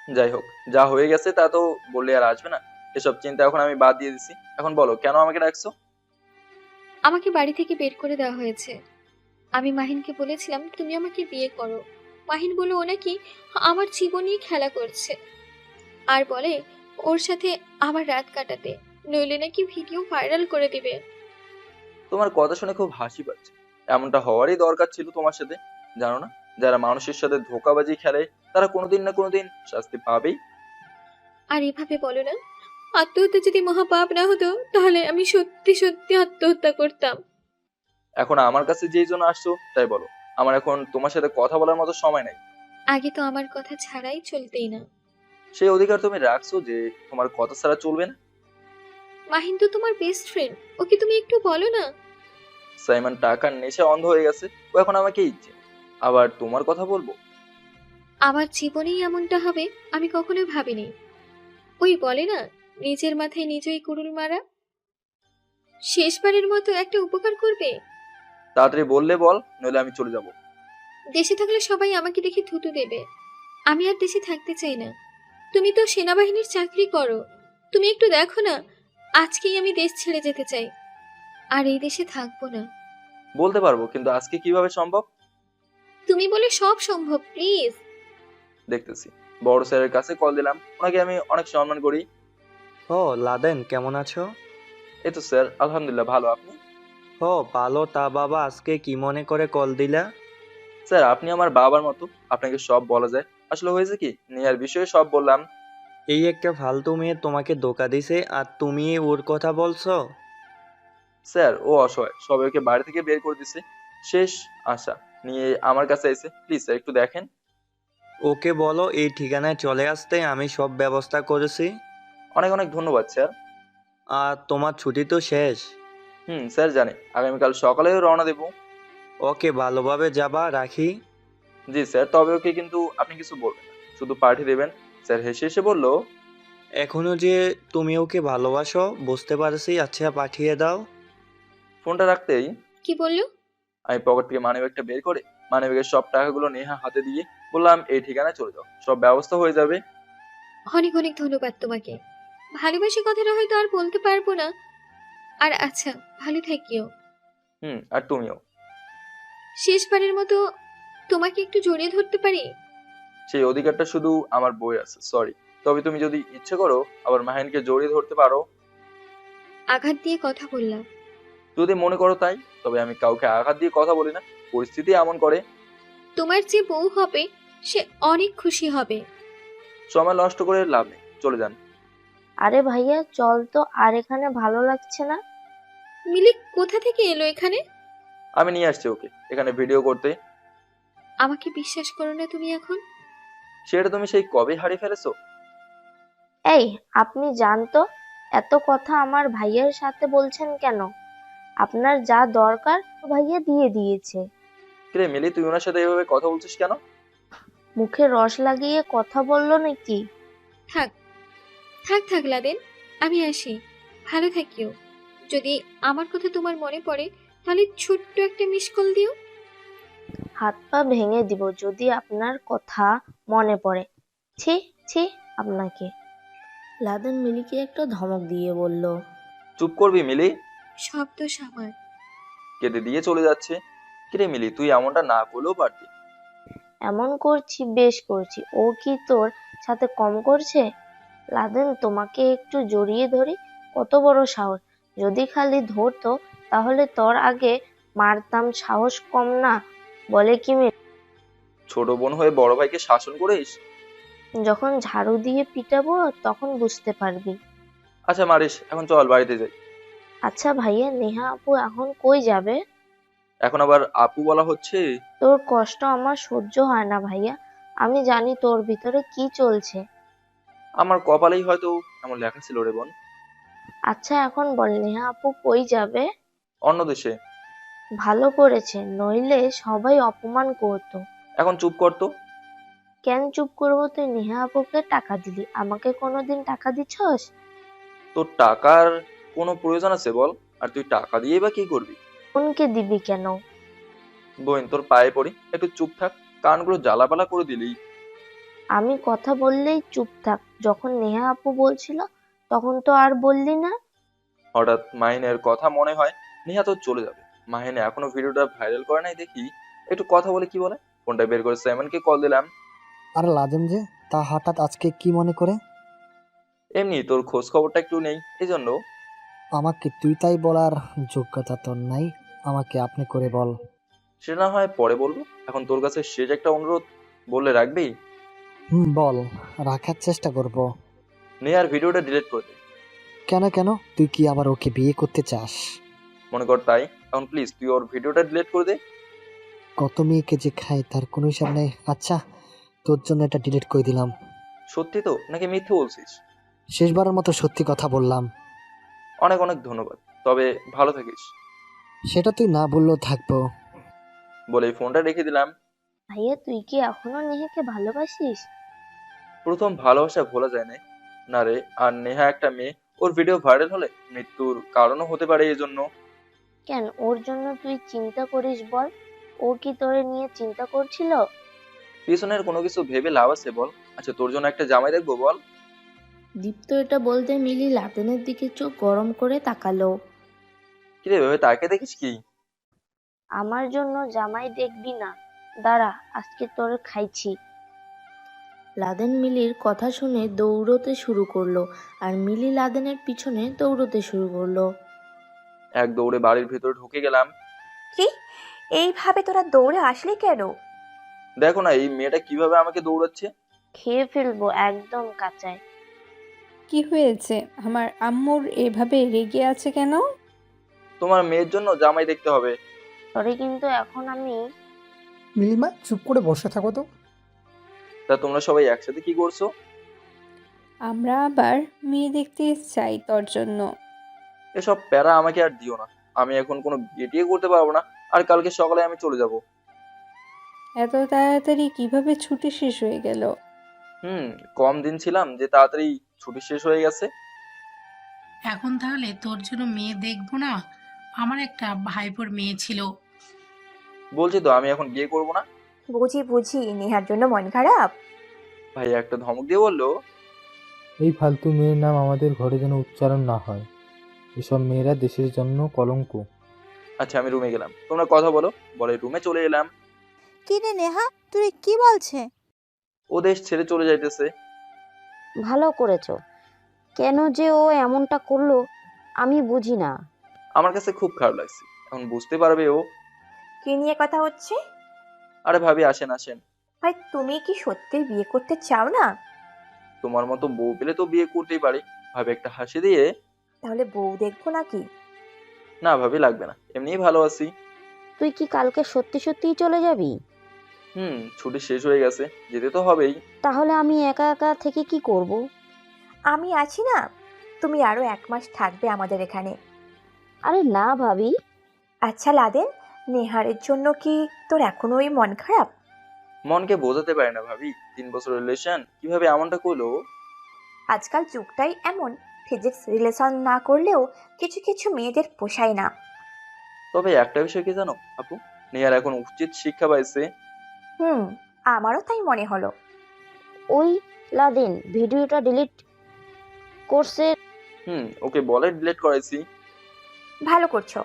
যাই হোক, যা হয়ে গেছে তা তো বললে আর আসবে না। এসব চিন্তা এখন আমি বাদ দিয়ে দিছি। এখন বলো কেন আমাকে ডাকছো? আমাকে বাড়ি থেকে বের করে দেওয়া হয়েছে। আমি মাহিনকে বলেছিলাম তুমি আমাকে বিয়ে করো। মাহিন বলল ও নাকি আমার জীবন নিয়ে খেলা করছে, আর বলে ওর সাথে আমার রাত কাটাতে। নইলে নাকি ভিডিও ভাইরাল করে দিবে। তোমার কথা শুনে খুব হাসি পাচ্ছে। এমনটা হওয়ারই দরকার ছিল তোমার সাথে। জানো না, যারা মানুষের সাথে ধোঁকাবাজি খেলে তারা কোনোদিন না কোনোদিন শাস্তি পাবেই। আর এভাবে বলো না, আত্মহত্যা যদি মহাপাপ না হতো তাহলে আমি সত্যি সত্যি আত্মহত্যা করতাম। এখন আমার কাছে যেই জন্য আসছো তাই বলো। আমার এখন তোমার সাথে কথা বলার মতো সময় নাই। আগে তো আমার কথা ছাড়াই চলতেই না। সেই অধিকার তুমি রাখছো যে তোমার কথা ছাড়া চলবে না। মাহিন তো তোমার বেস্ট ফ্রেন্ড, ওকে তুমি একটু বলো না। সাইমন টাকার নেশা অন্ধ হয়ে গেছে, ও এখন আমাকে ইচ্ছে, আবার তোমার কথা বলবো? আমার জীবনেই এমনটা হবে আমি কখনোই ভাবিনি। ওই বলে না, নিজের মাথায় নিজেই কুড়ুল মারা। শেষবারের মতো একটা উপকার করবে। তাড়াতাড়ি বললে বল, নইলে আমি চলে যাব। দেশে থাকলে সবাই আমাকে দেখে থুতু দেবে। আমি আর দেশে থাকতে চাই না। তুমি তো সেনাবাহিনীর চাকরি করো, তুমি একটু দেখো না, আজকেই আমি দেশ ছেড়ে যেতে চাই, আর এই দেশে থাকবো না। বলতে পারবো, কিন্তু আজকে কিভাবে সম্ভব? তুমি বলে সব সম্ভব, প্লিজ। দেখতেছি। বড় স্যারের কাছে কল দিলাম, ওনাকে আমি অনেক সম্মান করি। ও লাদেন, কেমন আছো? এই তো স্যার, আলহামদুলিল্লাহ ভালো, আপনি? ও ভালো। তা বাবা, আজকে কি মনে করে কল দিলা? স্যার আপনি আমার বাবার মতো, আপনাকে সব বলা যায়। আসলে হয়েছে কি, নেহার বিষয়ে সব বললাম। এই একটা ফালতু মেয়ে তোমাকে ধোকা দিছে আর তুমি ওর কথা বলছো? স্যার ও অসহায়, সবাই ওকে বাড়ি থেকে বের করে দিছে। শেষ আশা নিয়ে আমার কাছে এসে, প্লিজ স্যার একটু দেখেন। ওকে বলো এই ঠিকানায় চলে আসতে, আমি সব ব্যবস্থা করেছি। অনেক অনেক ধন্যবাদ স্যার। আর তোমার ছুটি তো শেষ। স্যার জানি, আগামীকাল সকালেও রওনা দেবো। ওকে, ভালোভাবে যাবা, রাখি। জি স্যার, তবে ওকে কিন্তু আপনি কিছু বলবেন না, শুধু পাঠিয়ে দেবেন। স্যার হেসে হেসে বলল, এখনো যে তুমি ওকে ভালোবাসো বুঝতে পারছি। আচ্ছা, পাঠিয়ে দাও। ফোনটা রাখতেই কি বললো? আমি পকেট থেকে মানিব্যাগটা বের করে মানিব্যাগের সব টাকাগুলো নেহা হাতে দিয়ে বললাম, এই ঠিকানায় চলে যাও, সব ব্যবস্থা হয়ে যাবে। অনেক অনেক ধন্যবাদ তোমাকে। ভালোবাসি কথাটা হয়তো আর বলতে পারবো না। আর আচ্ছা, ভালো থাকিও। আর তুমিও। শেষবারের মতো তোমাকে একটু জড়িয়ে ধরতে পারি? সেই অধিকারটা শুধু আমার বইয়ের আছে, সরি। তবে তুমি যদি ইচ্ছে করো আবার মাহিনকে জড়িয়ে ধরতে পারো। আঘাত দিয়ে কথা বললাম। যদি মনে করো তাই, তবে আমি কাউকে আঘাত দিয়ে কথা বলি না, পরিস্থিতি এমন করে। তোমার যে বউ হবে সে অনেক খুশি হবে। সময় নষ্ট করে লাভ নেই, চলে যান। আরে ভাইয়া চল তো, আর এখানে ভালো লাগছে না। মিলি কোথা থেকে এলো এখানে? আমি নিয়ে আসছি ওকে এখানে ভিডিও করতে। আমাকে বিশ্বাস করো না তুমি এখন? সেটা তুমি সেই কবে হারিয়ে ফেলেছো? এই আপনি জানতো এত কথা আমার ভাইয়ার সাথে বলছেন কেন? আপনার যা দরকার ভাইয়া দিয়ে দিয়েছে। কিরে মিলি, তুই ওনার সাথে এভাবে কথা বলছিস কেন? মুখে রস লাগিয়ে কথা বললো নাকি? থাক থাক থাক লাদেন, আমি আসি। ভালো থাকিও। যদি আমার কথা তোমার মনে পড়ে তাহলে ছোট্ট একটা মিস কল দিও। হাত পা ভেঙে দিব যদি আপনার কথা মনে পড়ে। ছি ছি আপনাকে। লাদেন মিলিকে একটা ধমক দিয়ে বলল, চুপ করবি মিলি? শব্দ সামার। কেঁদে দিয়ে চলে যাচ্ছে। কিরে মিলি, তুই এমনটা না করলেও পারতি। এমন করছি, বেশ করছি। ও কি তোর সাথে কম করছে? লাদেন তোমাকে একটু জড়িয়ে ধরি, কত বড় সাহস! যদি খালি ধরতো তাহলে তোর আগে মারতাম, সাহস কম না? বলে কি মেয়ে, ছোট বোন হয়ে বড় ভাইকে শাসন করিস? যখন ঝাড়ু দিয়ে পিটাবো তখন বুঝতে পারবি। আচ্ছা মারিস, এখন চল বাড়িতে যাই। আচ্ছা ভাইয়া, নেহা আপু এখন কই যাবে? এখন আবার আপু বলা হচ্ছে? তোর কষ্ট আমার সহ্য হয় না ভাইয়া। আমি জানি তোর ভিতরে কি চলছে। আমার কপালেই হয়তো এমন লেখা ছিল রে বোন। আচ্ছা এখন বল, নেহা আপু কই যাবে? অন্য দেশে। ভালো করেছে, নইলে সবাই অপমান করতো। এখন চুপ কর তো। কেন চুপ করবো? তুই নেহা আপুকে টাকা দিলি, আমাকে কোনোদিন টাকা দিছস? তোর টাকার কোনো প্রয়োজন আছে বল? আর তুই টাকা দিয়েই বা কি করবি? বোনকে দিবি কেন? বোন তোর পায়ে পড়ি, একটু চুপ থাক, কানগুলো জ্বালাপালা করে দিলি। আমি কথা বললেই চুপ থাক, যখন নেহা আপু বলছিল তখন তো আর বললি না। হঠাৎ মাহিনের কথা মনে হয়, নেহা তো চলে যাবে। মাহিনে এখনো ভিডিওটা ভাইরাল করে নাই, দেখি একটু কথা বলে কি বলে। ফোনটা বের করে সাইমনকে কল দিলাম। আর লাজেম যে, তা হঠাৎ আজকে কি মনে করে? এমনি তোর খোঁজ খবরটা একটু নেই, এই জন্য। আমাকে তুই তাই বলার যোগ্যতা তোর নাই, আমাকে আপনি করে বল। সে না হয় পরে বলবো, এখন তোর কাছে শেষ একটা অনুরোধ, বললে রাখবি? বল, রাখার চেষ্টা করব। নেহার ভিডিওটা ডিলিট করে দে। কেন কেন, তুই কি আবার ওকে বিয়ে করতে চাস? মনে কর তাই, এখন প্লিজ তুই ওর ভিডিওটা ডিলিট করে দে। কত মেয়েকে যে খায় তার কোনো হিসাব নেই। আচ্ছা, তোর জন্য এটা ডিলিট করে দিলাম। সত্যি তো নাকি মিথ্যে বলছিস? শেষবারের মতো সত্যি কথা বললাম। অনেক অনেক ধন্যবাদ, তবে ভালো থাকিস। সেটা তুই না বললেও থাকবো। বলে ফোনটা রেখে দিলাম। ভাইয়া তুই কি এখনো নেহাকে ভালোবাসিস? প্রথম ভালোবাসা ভোলা যায় না, না রে। আর নেহা একটা মেয়ে, ওর ভিডিও ভাইরাল হলে মৃত্যুর কারণও হতে পারে, এই জন্য। কেন ওর জন্য তুই চিন্তা করিস বল? ও কি তোরে নিয়ে চিন্তা করছিল? পিছনের কোনো কিছু ভেবে লাভ আছে বল? আচ্ছা তোর জন্য একটা জামাই দেখবো বল? দীপ্ত এটা বলতে মিলি লাদেনের দিকে চোখ গরম করে তাকালো। কিরে ভেবে তাকে দেখিস কি? আমার জন্য জামাই দেখবি না, দাঁড়া আজকে তোর খাইছি। লাদেন মিলির কথা শুনে দৌড়তে শুরু করলো, আর মিলি লাদেনের পিছনে দৌড়তে শুরু করলো। এক দৌড়ে বাড়ির ভেতরে ঢুকে গেলাম। কি, এইভাবে তোরা দৌড়ে আসলি কেন? দেখো না এই মেয়েটা কিভাবে আমাকে দৌড়াচ্ছে। খেয়ে ফেলবো একদম কাঁচায়। কি হয়েছে? আমার আম্মুর এভাবে রেগে আছে কেন? তোমার মেয়ের জন্য জামাই দেখতে হবে। তোরে কিন্তু এখন আমি। নীলিমা চুপ করে বসে থাকো তো। তা তোমরা সবাই একসাথে কি করছো? আমরা আবার মেয়ে দেখতে চাই তোর জন্য। এসব প্যারা আমাকে আর দিও না, আমি এখন কোনো বিয়ে টিয়ে করতে পারবো না, আর কালকে সকালে আমি চলে যাব। এত তাড়াতাড়ি কিভাবে ছুটি শেষ হয়ে গেল? কম দিন ছিলাম যে তাড়াতাড়ি ছুটি শেষ হয়ে গেছে। এখন তাহলে তোর জন্য মেয়ে দেখবো না? আমার একটা ভাইপোর মেয়ে ছিল। বলছি তো আমি এখন বিয়ে করব না। বুঝি বুঝি, নেহার জন্য মন খারাপ। ভাই একটা ধমক দিয়ে বললো, এই ফালতু মেয়ের নাম আমাদের ঘরে যেন উচ্চারণ না হয়। এসব মেয়েরা দেশের জন্য কলঙ্ক। আচ্ছা আমি রুমে গেলাম, তোমরা কথা বলো। বলে রুমে চলে এলাম। কি রে নেহা, তুই কি বলছে? ও দেশ ছেড়ে চলে যাইতেছে। ভালো করেছো। কেন যে ও এমনটা করলো আমি বুঝি না। আমার কাছে খুব খারাপ লাগছে, এখন বুঝতে পারবে ও। কি নিয়ে কথা হচ্ছে? আরে ভাবি আসেন আসেন। ভাই তুমি কি সত্যি বিয়ে করতে চাও না? তোমার মতো বউ পেলে তো বিয়ে করতেই পারি। ভাবি একটা হাসি দিয়ে, তাহলে বউ দেখবো নাকি? না ভাবি লাগবে না, এমনিই ভালো আছি। তুই কি কালকে সত্যি সত্যিই চলে যাবি? ছুটি শেষ হয়ে গেছে, যেতে তো হবেই। তাহলে আমি একা একা থেকে কি করব? আমি আছি না, তুমি আরো 1 মাস থাকবে আমাদের এখানে। আরে না ভাবি। আচ্ছা লাদেন, নেহারের জন্য কি তোর এখনো ওই মন খারাপ? মনকে বোঝাতে পারে না ভাবি, 3 বছর রিলেশন কিভাবে এমনটা করলো। আজকাল যুগটাই এমন, ফিজিক্স রিলেশন না করলেও কিছু কিছু মেয়েদের পোষায় না। তবে একটা বিষয় কি জানো আপু, নেহার এখন উচিত শিক্ষা পাইছে। আমারও তাই মনে হলো। ওই লাদেন ভিডিওটা ডিলিট করছে। ওকে বলে ডিলিট করাইছি। ভালো করছো।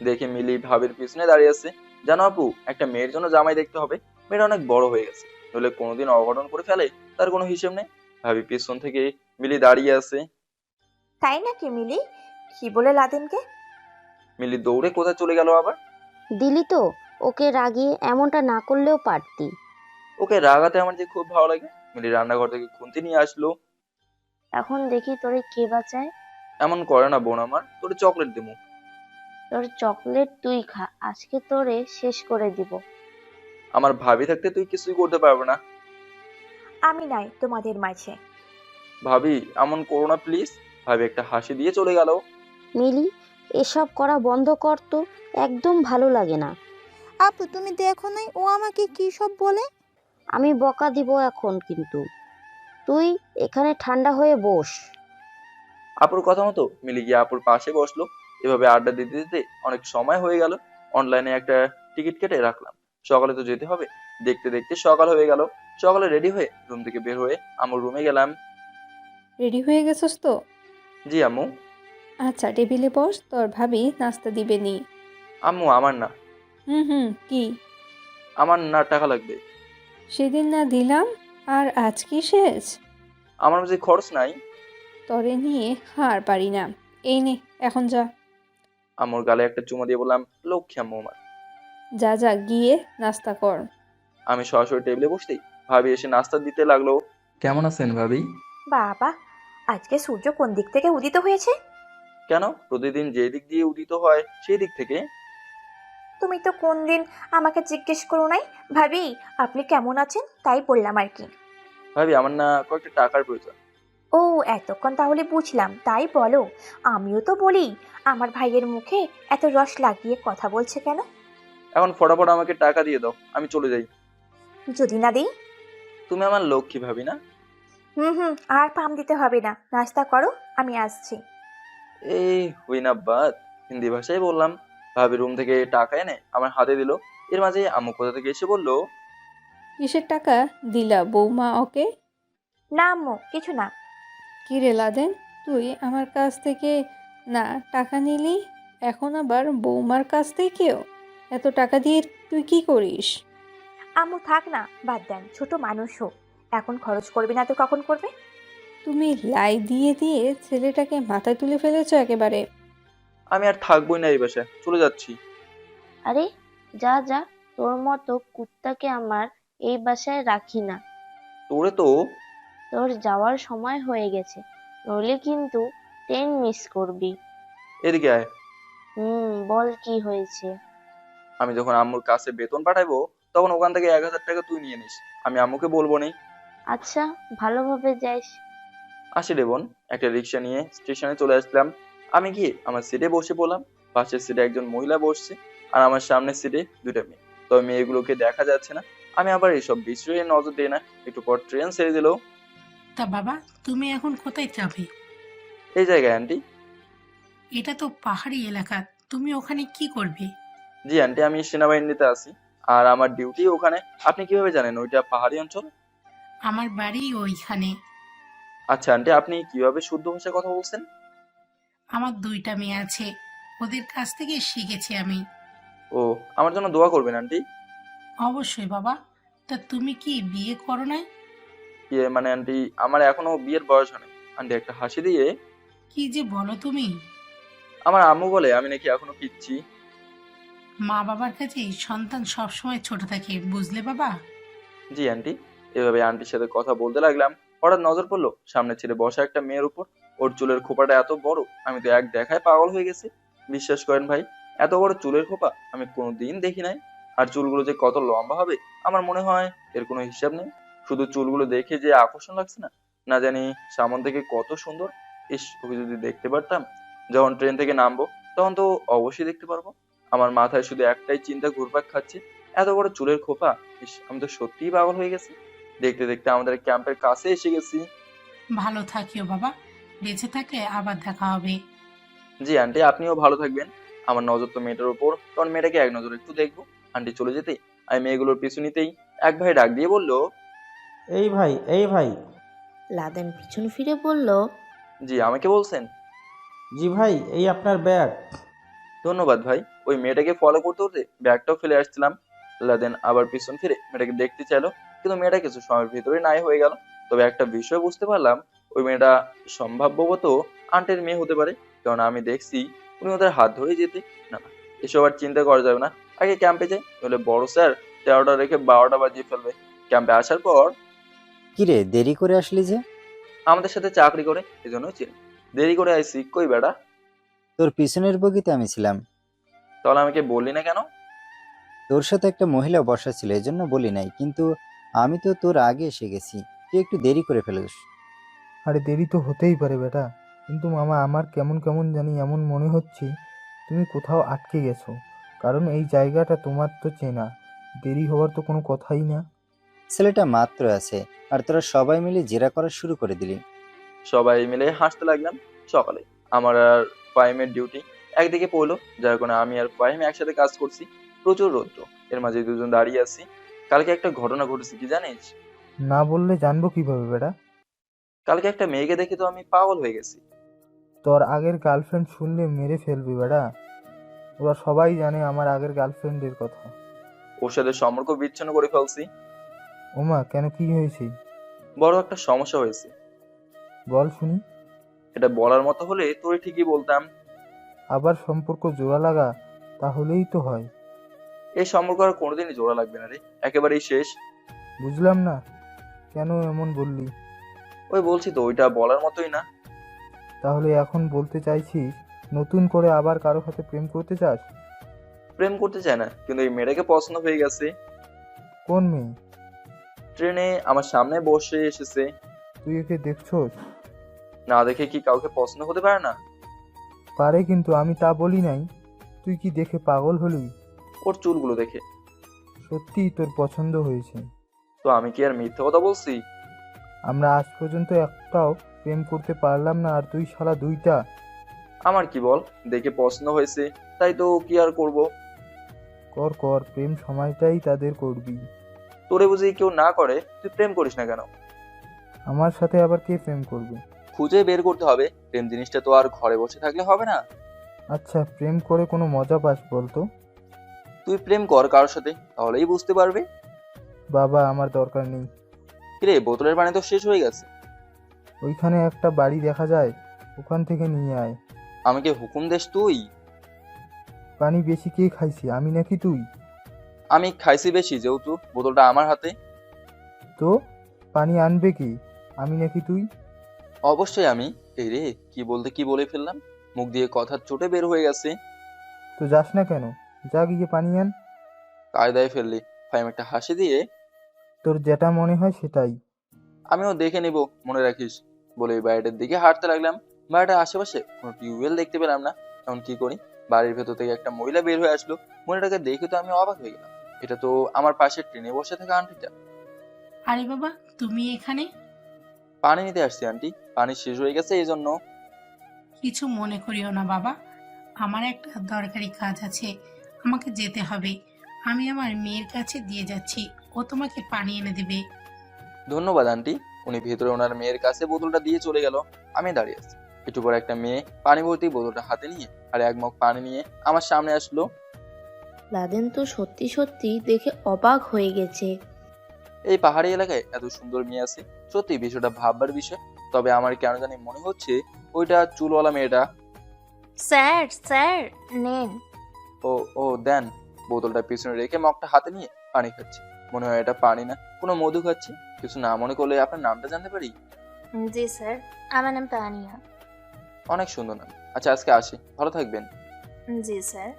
দেখে মিলি ভাবির পিছনে দাঁড়িয়ে আছে। জানো আপু, একটা মেয়ের জন্য জামাই দেখতে হবে, মেয়েটা অনেক বড় হয়ে গেছে, নইলে কোনোদিন অঘটন করে ফেলে তার কোনো হিসেব নেই। ভাবি পিছন থেকে মিলি দাঁড়িয়ে আছে। তাই নাকি মিলি? কি বলে লাদেনকে? মিলি দৌড়ে কোথায় চলে গেল আবার। দিলি তো, ওকে রাগিয়ে এমনটা না করলেও পারতি। ওকে রাগাতে আমার যে খুব ভালো লাগে। মিলি রান্নাঘর থেকে খুন্তি নিয়ে আসলো। এখন দেখি তোরে কে বাঁচায়। এমন করে না বোন আমার, তোর চকলেট দেবো। তোর চকলেট তুই খা, আজকে তোরে শেষ করে দিব। আমার ভাবি থাকতে তুই কিছুই করতে পারবে না। আমি নাই তোমাদের মাঝে। ভাবি এমন করো না প্লিজ। ভাবি একটা হাসি দিয়ে চলে গেল। মিলি, এসব করা বন্ধ কর তো, একদম ভালো লাগে না। আপু তুমি দেখো নাই ও আমাকে কি সব বলে? আমি বকা দিব এখন, কিন্তু তুই এখানে ঠান্ডা হয়ে বস। আপুর কথা মতো মিলি গিয়ে আপুর পাশে বসলো। এভাবে আড্ডা দিতে দিতে অনেক সময় হয়ে গেল। অনলাইনে একটা টিকিট কেটে রাখলাম, সকালে তো যেতে হবে। দেখতে দেখতে সকাল হয়ে গেল। সকালে রেডি হয়ে রুম থেকে বের হয়ে আমার রুমে গেলাম। রেডি হয়ে গেছস তো? জি আম্মু। আচ্ছা টেবিলে বস, তোর ভাবি নাস্তা দিবে নি। আম্মু আমার না। কি? আমার না, টাকা লাগবে। সেদিন না দিলাম, আর আজ কি শেষ? আমার যে খরচ নাই। তরে নিয়ে হার পারি না। এই নে, এখন যা। আম্মুর গালে একটা চুমু দিয়ে বললাম, লক্ষ্মী আম্মু আমার। যা যা গিয়ে নাস্তা কর। আমি সরাসরি টেবিলে বসতেই ভাবি এসে নাস্তা দিতে লাগলো। কেমন আছেন ভাবি? বাবা, আজকে সূর্য কোন দিক থেকে উদিত হয়েছে? কেন, প্রতিদিন যে দিক দিয়ে উদিত হয় সেই দিক থেকে? তুমি তো কোন দিন আমাকে জিজ্ঞেস করো নাই। ভাবি, আপনি কেমন আছেন তাই বললাম আর কি। ভাবি আমার না কয়েকটা টাকার প্রয়োজন। ও, এতক্ষণ তাহলে বুঝলাম, তাই বলো। আমিও তো বলি, আমার ভাইয়ের মুখে এত রস লাগিয়ে কথা বলছে কেন? এখন ফটাফট আমাকে টাকা দিয়ে দাও, আমি চলে যাই। যদি না দিই? তুমি আমার লক্ষ্মী ভাবি না? হুম, আর পাম দিতে হবে না, নাস্তা করো, আমি আসছি। এই হুই না বাত, হিন্দি ভাষায় বললাম। ভাবি রুম থেকে টাকা এনে আমার হাতে দিল। এর মাঝে আম্মু কোথা থেকে এসে বলল, কিসের টাকা দিলা বৌমা ওকে? না আম্মু, কিছু না। কি রে লাদেন, তুই আমার কাছ থেকে না টাকা নিলি, এখন আবার বৌমার কাছ থেকেও? এত টাকা দিয়ে তুই কি করিস? আম্মু থাক না, বাদ দেন, ছোট মানুষ হোক, এখন খরচ করবে না তো কখন করবে? তুমি লাই দিয়ে দিয়ে ছেলেটাকে মাথায় তুলে ফেলেছো একেবারে। আমি আর থাকবোই না এই বাসায়, চলে যাচ্ছি। আরে যা যা, তোর মতো কুত্তাকে আমার এই বাসায় রাখি না। তোরে তো। তোর যাওয়ার সময় হয়ে গেছে, নইলে কিন্তু ট্রেন মিস করবি। এদিকে আয়। বল কি হয়েছে? আমি যখন আম্মুর কাছে বেতন পাঠাবো তখন ওখান থেকে 1000 টাকা তুই নিয়ে নিস, আমি আম্মুকে বলবো নি। আচ্ছা, ভালোভাবে যাইস। আসি রে বোন। একটা রিক্সা নিয়ে স্টেশনে চলে আসলাম। আমি গিয়ে আমার সিটে বসে পড়লাম। পাশের সিটে একজন মহিলা বসছে আর আমার সামনের সিটে দুটা মেয়ে। তবে মেয়েগুলোকে দেখা যাচ্ছে না। আমি আবার এইসব বিষয়ে নজর দিই না। একটু পর ট্রেন ছেড়ে দিল। তা বাবা, তুমি এখন কোথায় যাবে? এই জায়গায় আন্টি। এটা তো পাহাড়ি এলাকা, তুমি ওখানে কি করবে? জি আন্টি, আমি সেনাবাহিনীতে আছি আর আমার ডিউটি ওখানে। আপনি কিভাবে জানেন ওইটা পাহাড়ি অঞ্চল? আমার বাড়ি ওইখানে। আচ্ছা আন্টি, আপনি কিভাবে শুদ্ধ ভাষায় কথা বলছেন? আমার 2টা মেয়ে আছে, ওদের কাছ থেকে শিখেছি আমি। ও, আমার জন্য দোয়া করবেন আন্টি। অবশ্যই বাবা। তা তুমি কি বিয়ে করো নাই? ইয়ে মানে আন্টি, আমার এখনো বিয়ের বয়স হয়নি। আন্টি একটা হাসি দিয়ে, কি যে বলো তুমি! আমার আম্মু বলে আমি নাকি এখনো পিচ্ছি। মা বাবার কাছে সন্তান সবসময় ছোট থাকে, বুঝলে বাবা? জি আন্টি। এভাবে আন্টির সাথে কথা বলতে লাগলাম। হঠাৎ নজর পড়লো সামনে ছেড়ে বসা একটা মেয়ের উপর। ওর চুলের খোপাটা এত বড়, আমি তো এক দেখায় পাগল হয়ে গেছি। বিশ্বাস করেন ভাই, এত বড় চুলের খোপা আমি কোনোদিন দেখি নাই। আর চুলগুলো যে কত লম্বা হবে আমার মনে হয় এর কোনো হিসাব নেই। শুধু চুলগুলো দেখে যে আকর্ষণ লাগছে না, না জানি সামন থেকে কত সুন্দর। ইস, ওকে যদি দেখতে পারতাম। যখন ট্রেন থেকে নামবো তখন তো অবশ্যই দেখতে পারবো। আমার মাথায় শুধু একটাই চিন্তা ঘুরপাক খাচ্ছে, এত বড় চুলের খোপা। ইস, আমি তো সত্যিই পাগল হয়ে গেছি। দেখতে দেখতে আমাদের ক্যাম্পের কাছে এসে গেছি। ভালো থাকিও বাবা, বেঁচে থাকলে আবার দেখা হবে। জি আন্টি, আপনিও ভালো থাকবেন। আমার নজর তো মেয়েটার উপর, কারণ মেয়েটাকে এক নজর একটু দেখবো। আন্টি চলে যেতেই আমি মেয়েগুলোর পিছু নিতেই এক ভাই ডাক দিয়ে বলল, এই ভাই, এই ভাই। লাদেন পিছন ফিরে বলল, জি আমাকে বলছেন? জি ভাই, এই আপনার ব্যাগ। ধন্যবাদ ভাই। ওই মেয়েটাকে ফলো করতে করতে ব্যাগটাও ফেলে আসছিলাম। লাদেন আবার পিছন ফিরে মেয়েটাকে দেখতে চাইলো, কিন্তু মেয়েটা কিছু সময়ের ভিতরে নাই হয়ে গেল। তবে একটা বিষয় বুঝতে পারলাম, ওই মেয়েটা সম্ভাব্যত আন্টির মেয়ে হতে পারে, কারণ আমি দেখছি উনি ওদের হাত ধরে যেতে। না না, এসব আর চিন্তা করা যাবে না। আগে ক্যাম্পে যাই, তাহলে বড় স্যার 13টা রেখে 12টা বাজিয়ে ফেলবে। ক্যাম্পে আসার পর কিরে দেরি করে আসলি যে? আমাদের সাথে চাকরি করে, এজন্যই চিনি। দেরি করে আইসি কই বেড়া? তোর পিছনের বগিতে আমি ছিলাম। তাহলে আমাকে বললি না কেন? তোর সাথে একটা মহিলা বসা ছিল, এজন্য বলি নাই, কিন্তু আমি তো তোর আগে এসে গেছি, তুই একটু দেরি করে ফেলিস। আরে দেরি তো হতেই পারে বেটা, কিন্তু মামা আমার কেমন কেমন জানি এমন মনে হচ্ছে তুমি কোথাও আটকে গেছো, কারণ এই জায়গাটা তোমার তো চেনা, দেরি হওয়ার তো কোনো কথাই না। ছেলেটা মাত্র আছে আর তোরা সবাই মিলে জেরা করা শুরু করে দিলি। সবাই মিলে হাসতে লাগলাম। সকালে আমার আর ফাহিমের ডিউটি একদিকে পড়লো, যার কারণে আমি আর ফাহিম একসাথে কাজ করছি। প্রচুর রৌদ্র, এর মাঝে দুজন দাঁড়িয়ে আছি। কালকে একটা ঘটনা ঘটেছে, কি জানিস? না বললে জানবো কিভাবে বেটা? কালকে একটা মেয়েকে দেখে তো আমি পাগল হয়ে গেছি। তোর আগের গার্লফ্রেন্ড শুনলে মেরে ফেলবি বেটা, ওরা সবাই জানে আমার আগের গার্লফ্রেন্ডের কথা। ওর সাথে সম্পর্ক বিচ্ছিন্ন করে ফেলছি। ওমা, কেন, কি হয়েছে? বড় একটা সমস্যা হয়েছে। বল শুনি। এটা বলার মতো হলে তোরে ঠিকই বলতাম। আবার সম্পর্ক জোড়া লাগা, তাহলেই তো হয়। এই সম্পর্ক আর কোনোদিনই জোড়া লাগবে না রে, একেবারেই শেষ। বুঝলাম না, কেন এমন বললি? ওই বলছি তো, ওইটা বলার মতোই না। তাহলে এখন বলতে চাইছিস নতুন করে আবার কারো সাথে প্রেম করতে চাস? প্রেম করতে চায় না, কিন্তু এই মেয়েটাকে পছন্দ হয়ে গেছে। কোন মেয়ে? ট্রেনে আমার সামনে বসে এসেছে। তুই একে দেখছস? না দেখে কি কাউকে পছন্দ হতে পারে না? পারে, কিন্তু আমি তা বলি নাই। তুই কি দেখে পাগল হলি? ওর চুলগুলো দেখে। সত্যি তোর পছন্দ হয়েছে? তো আমি কি আর মিথ্যে কথা বলছি? আমরা আজ পর্যন্ত একটাও প্রেম করতে পারলাম না, আর তুই শালা দুইটা। আমার কি বল, দেখে পছন্দ হয়েছে তাই তো, কি আর করব। কর কর, প্রেম সময়টাই তাদের করবি। তোরে বুঝি কেউ না করে, তুই প্রেম করিস না কেন? আমার সাথে আবার কে প্রেম করবে? খুঁজে বের করতে হবে, প্রেম জিনিসটা তো আর ঘরে বসে থাকলে হবে না। আচ্ছা, প্রেম করে কোনো মজা পাস বলতো? তুই প্রেম কর কারোর সাথে, তাহলেই বুঝতে পারবি। বাবা, আমার দরকার নেই। কিরে, বোতলের পানি তো শেষ হয়ে গেছে। ওইখানে একটা বাড়ি দেখা যায়, ওখান থেকে নিয়ে আয়। আমাকে হুকুম দেস তুই? পানি বেশি কে খাইছি, আমি নাকি তুই? আমি খাইছি বেশি, যেহেতু বোতলটা আমার হাতে। তো পানি আনবে কি, আমি নাকি তুই? অবশ্যই আমি। এই রে, কি বলতে কি বলে ফেললাম, মুখ দিয়ে কথা চোটে বের হয়ে গেছে। তো যাস না কেন, যা গিয়ে পানি আন। কায়দায় ফেললি। ফাইম একটা হাসি দিয়ে, তোর যেটা মনে হয় সেটাই। আমিও দেখে নিব, মনে রাখিস, বলে বাড়িটার দিকে হাঁটতে লাগলাম। বাড়িটার আশেপাশে কোনো টিউবওয়েল দেখতে পেলাম না। এখন কি করি? বাড়ির ভেতর থেকে একটা মহিলা বের হয়ে আসলো। মহিলাটাকে দেখে তো আমি অবাক হয়ে গেলাম। এটা তো আমার পাশে ট্রেনে বসে থাকা আন্টিটা। আরে বাবা, তুমি এখানে? পানি নিতে আসছি আন্টি, পানি শেষ হয়ে গেছে এই জন্য। কিছু মনে করিও না বাবা, আমার একটা দরকারি কাজ আছে, আমাকে যেতে হবে। আমি আমার মেয়ের কাছে দিয়ে যাচ্ছি, ও তোমাকে পানি এনে দেবে। ধন্যবাদ আন্টি। উনি ভেতরে ওনার মেয়ের কাছে বোতলটা দিয়ে চলে গেল। আমি দাঁড়িয়ে আছি। একটু পর একটা মেয়ে পানি ভর্তি বোতলটা হাতে নিয়ে আর এক মগ পানি নিয়ে আমার সামনে আসলো। লাদেন তো সত্যি সত্যি দেখে অবাক হয়ে গেছে। এই পাহাড়ি এলাকায় এত সুন্দর মেয়ে আছে, সত্যি বিষয়টা ভাববার বিষয়। তবে আমার কেন জানি মনে হচ্ছে ওইটা চুলওয়ালা মেয়েটা। স্যার স্যার নেন। ও ও দেন। বোতলটা পিছনে রেখে মগটা হাতে নিয়ে পানি খাচ্ছি। মনে হয় এটা পানি না, কোনো মধু খাচ্ছি। কিছু না মনে করলে আপনার নামটা জানতে পারি? জি স্যার, আমার নাম তানিয়া। অনেক সুন্দর নাম। আচ্ছা, আজকে আসি, ভালো থাকবেন। জি স্যার।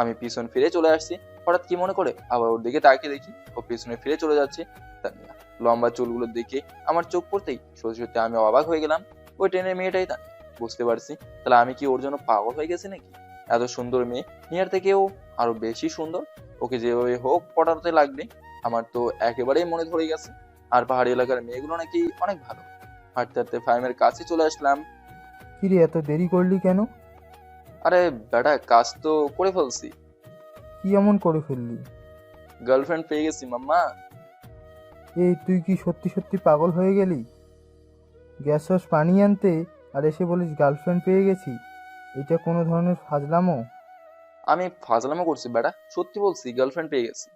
আমি পিছন ফিরে চলে আসছি। হঠাৎ কি মনে করে আবার ওর দিকে তাকিয়ে দেখি ও পিছনে ফিরে চলে যাচ্ছে। তানিয়া। লম্বা চুলগুলোর দিকে আমার চোখ পড়তেই সত্যি সত্যি আমি অবাক হয়ে গেলাম। ওই ট্রেনের মেয়েটাই তানিয়া। বুঝতে পারছি, তাহলে আমি কি ওর জন্য পাগল হয়ে গেছি নাকি? এত সুন্দর মেয়ে, নিয়ার থেকেও আরো বেশি সুন্দর। ওকে যেভাবে হোক পটাতে লাগবে। আমার তো একেবারেই মনে ধরে গেছে। আর পাহাড়ি এলাকার মেয়েগুলো নাকি অনেক ভালো। হাঁটতে হাঁটতে ফাইমের কাছে চলে আসলাম। কিরে, এত দেরি করলি কেন? আরে বেটা, কাজ তো করে ফেলছি। কি এমন করে ফেললি? গার্লফ্রেন্ড পেয়ে গেছি মাম্মা। এই, তুই কি সত্যি সত্যি পাগল হয়ে গেলি? গ্যাসস পানি আনতে আর এসে বলিস গার্লফ্রেন্ড পেয়ে গেছি? এটা কোনো ধরনের ফাজলামো? আমি ফাজলামো করছি বেটা, সত্যি বলছি, গার্লফ্রেন্ড পেয়ে গেছি।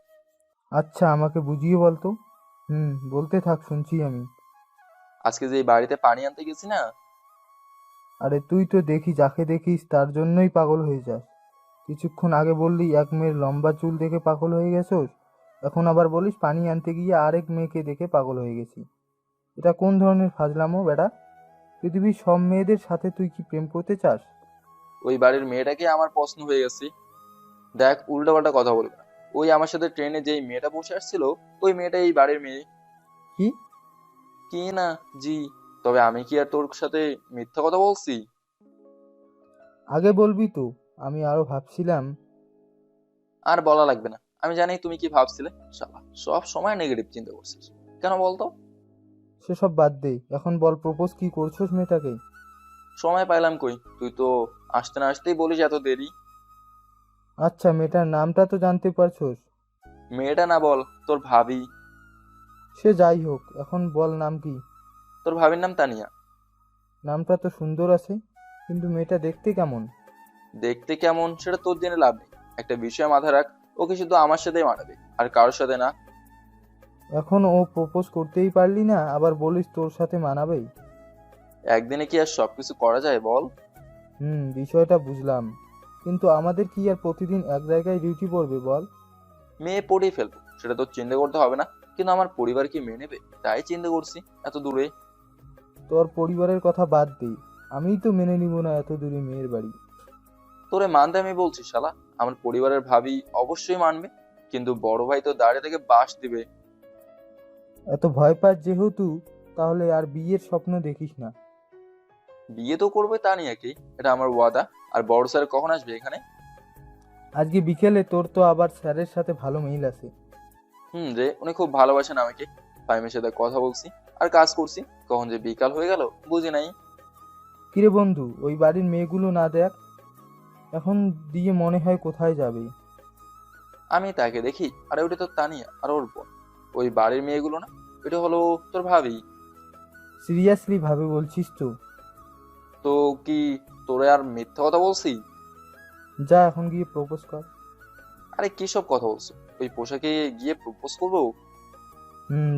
আচ্ছা, আমাকে বুঝিয়ে বলতো। বলতে থাক, শুনছি আমি। আজকে যে বাড়িতে পানি আনতে গেছি না। আরে তুই তো দেখি যাকে দেখিস তার জন্যই পাগল হয়ে যাস। কিছুক্ষণ আগে বললি এক মেয়ের লম্বা চুল দেখে পাগল হয়ে গেছোস, এখন আবার বলিস পানি আনতে গিয়ে আরেক মেয়েকে দেখে পাগল হয়ে গেছি। এটা কোন ধরনের ফাজলামো বেটা? পৃথিবীর সব মেয়েদের সাথে তুই কি প্রেম করতে চাস? ওই বাড়ির মেয়েটাকে আমার পছন্দ হয়ে গেছে। দেখ, উল্টাপাল্টা কথা বলবে না। ওই আমার সাথে ট্রেনে যেই মেয়েটা বসে আসছিল, ওই মেয়েটা এই বাড়ির মেয়ে। কি? কি না জি। তবে আমি কি আর তোর সাথে মিথ্যা কথা বলছি? আগে বলবি তো, আমি আরো ভাবছিলাম। আর বলা লাগবে না, আমি জানি তুমি কি ভাবছিলে। শালা, সব সময় নেগেটিভ চিন্তা করছিস কেন বলতো? সেসব বাদ দে, এখন বল প্রপোজ কি করছোস মেয়েটাকে? সময় পাইলাম কই, তুই তো আসতে না আসতেই বলিস এত দেরি। আচ্ছা, মেয়েটার নামটা তো জানতে পারছোস? মেয়েটা না, বল তোর ভাবি। সে যাই হোক, এখন বল নাম কি? তোর ভাবির নাম তানিয়া। নামটা তো সুন্দর আছে, কিন্তু মেয়েটা দেখতে কেমন? দেখতে কেমন সেটা তোর জেনে লাভ নেই। একটা বিষয় মাথায় রাখ, ওকে শুধু আমার সাথেই মানাবে, আর কারোর সাথে না। এখন ও প্রপোজ করতেই পারলি না, আবার বলিস তোর সাথে মানাবেই? একদিনে কি আর সবকিছু করা যায় বল? বিষয়টা বুঝলাম, কিন্তু আমাদের কি আর প্রতিদিন এক জায়গায় ডিউটি পড়বে বল? মেয়ে পড়েই ফেলবো, সেটা তো চিন্তা করতে হবে না, কিন্তু আমার পরিবার কি মেনে নেবে তাই চিন্তা করছি এত দূরে। তোর পরিবারের কথা বাদ দে, আমিই তো মেনে নিব না এত দূরে মেয়ের বাড়ি। তোরে মানতে আমি বলছি শালা, আমার পরিবারের ভাবি অবশ্যই মানবে, কিন্তু বড় ভাই তো দাঁড়িয়ে থেকে বাস দিবে। এত ভয় পাস যেহেতু, তাহলে আর বিয়ের স্বপ্ন দেখিস না। বিয়ে তো করবে তা নিয়ে কি, এটা আমার ওয়াদা। আর বড় স্যার কখন আসবে এখানে? আজকে বিকেলে তোর তো আবার স্যারের সাথে ভালো মিল আছে। রে, উনি খুব ভালোবাসেন আমাকে। ফাইমের সাথে কথা বলছি আর কাজ করছি, কখন যে বিকাল হয়ে গেল বুঝি নাই। কিরে বন্ধু, ওই বাড়ির মেয়েগুলো না দেখ, এখন দিয়ে মনে হয় কোথায় যাবে। আমি তাকে দেখি, আরে ওটা তো তানিয়া আর ওর বোন। ওই বাড়ির মেয়েগুলো না, এটা হলো তোর ভাবি। সিরিয়াসলি ভাবে বলছিস তো? তো কি তোরে আর মিথ্যা কথা বলছি? যা এখন গিয়ে প্রপোজ কর। আরে কি সব কথা বলছো? ওই পোশাকে গিয়ে প্রপোজ করবো?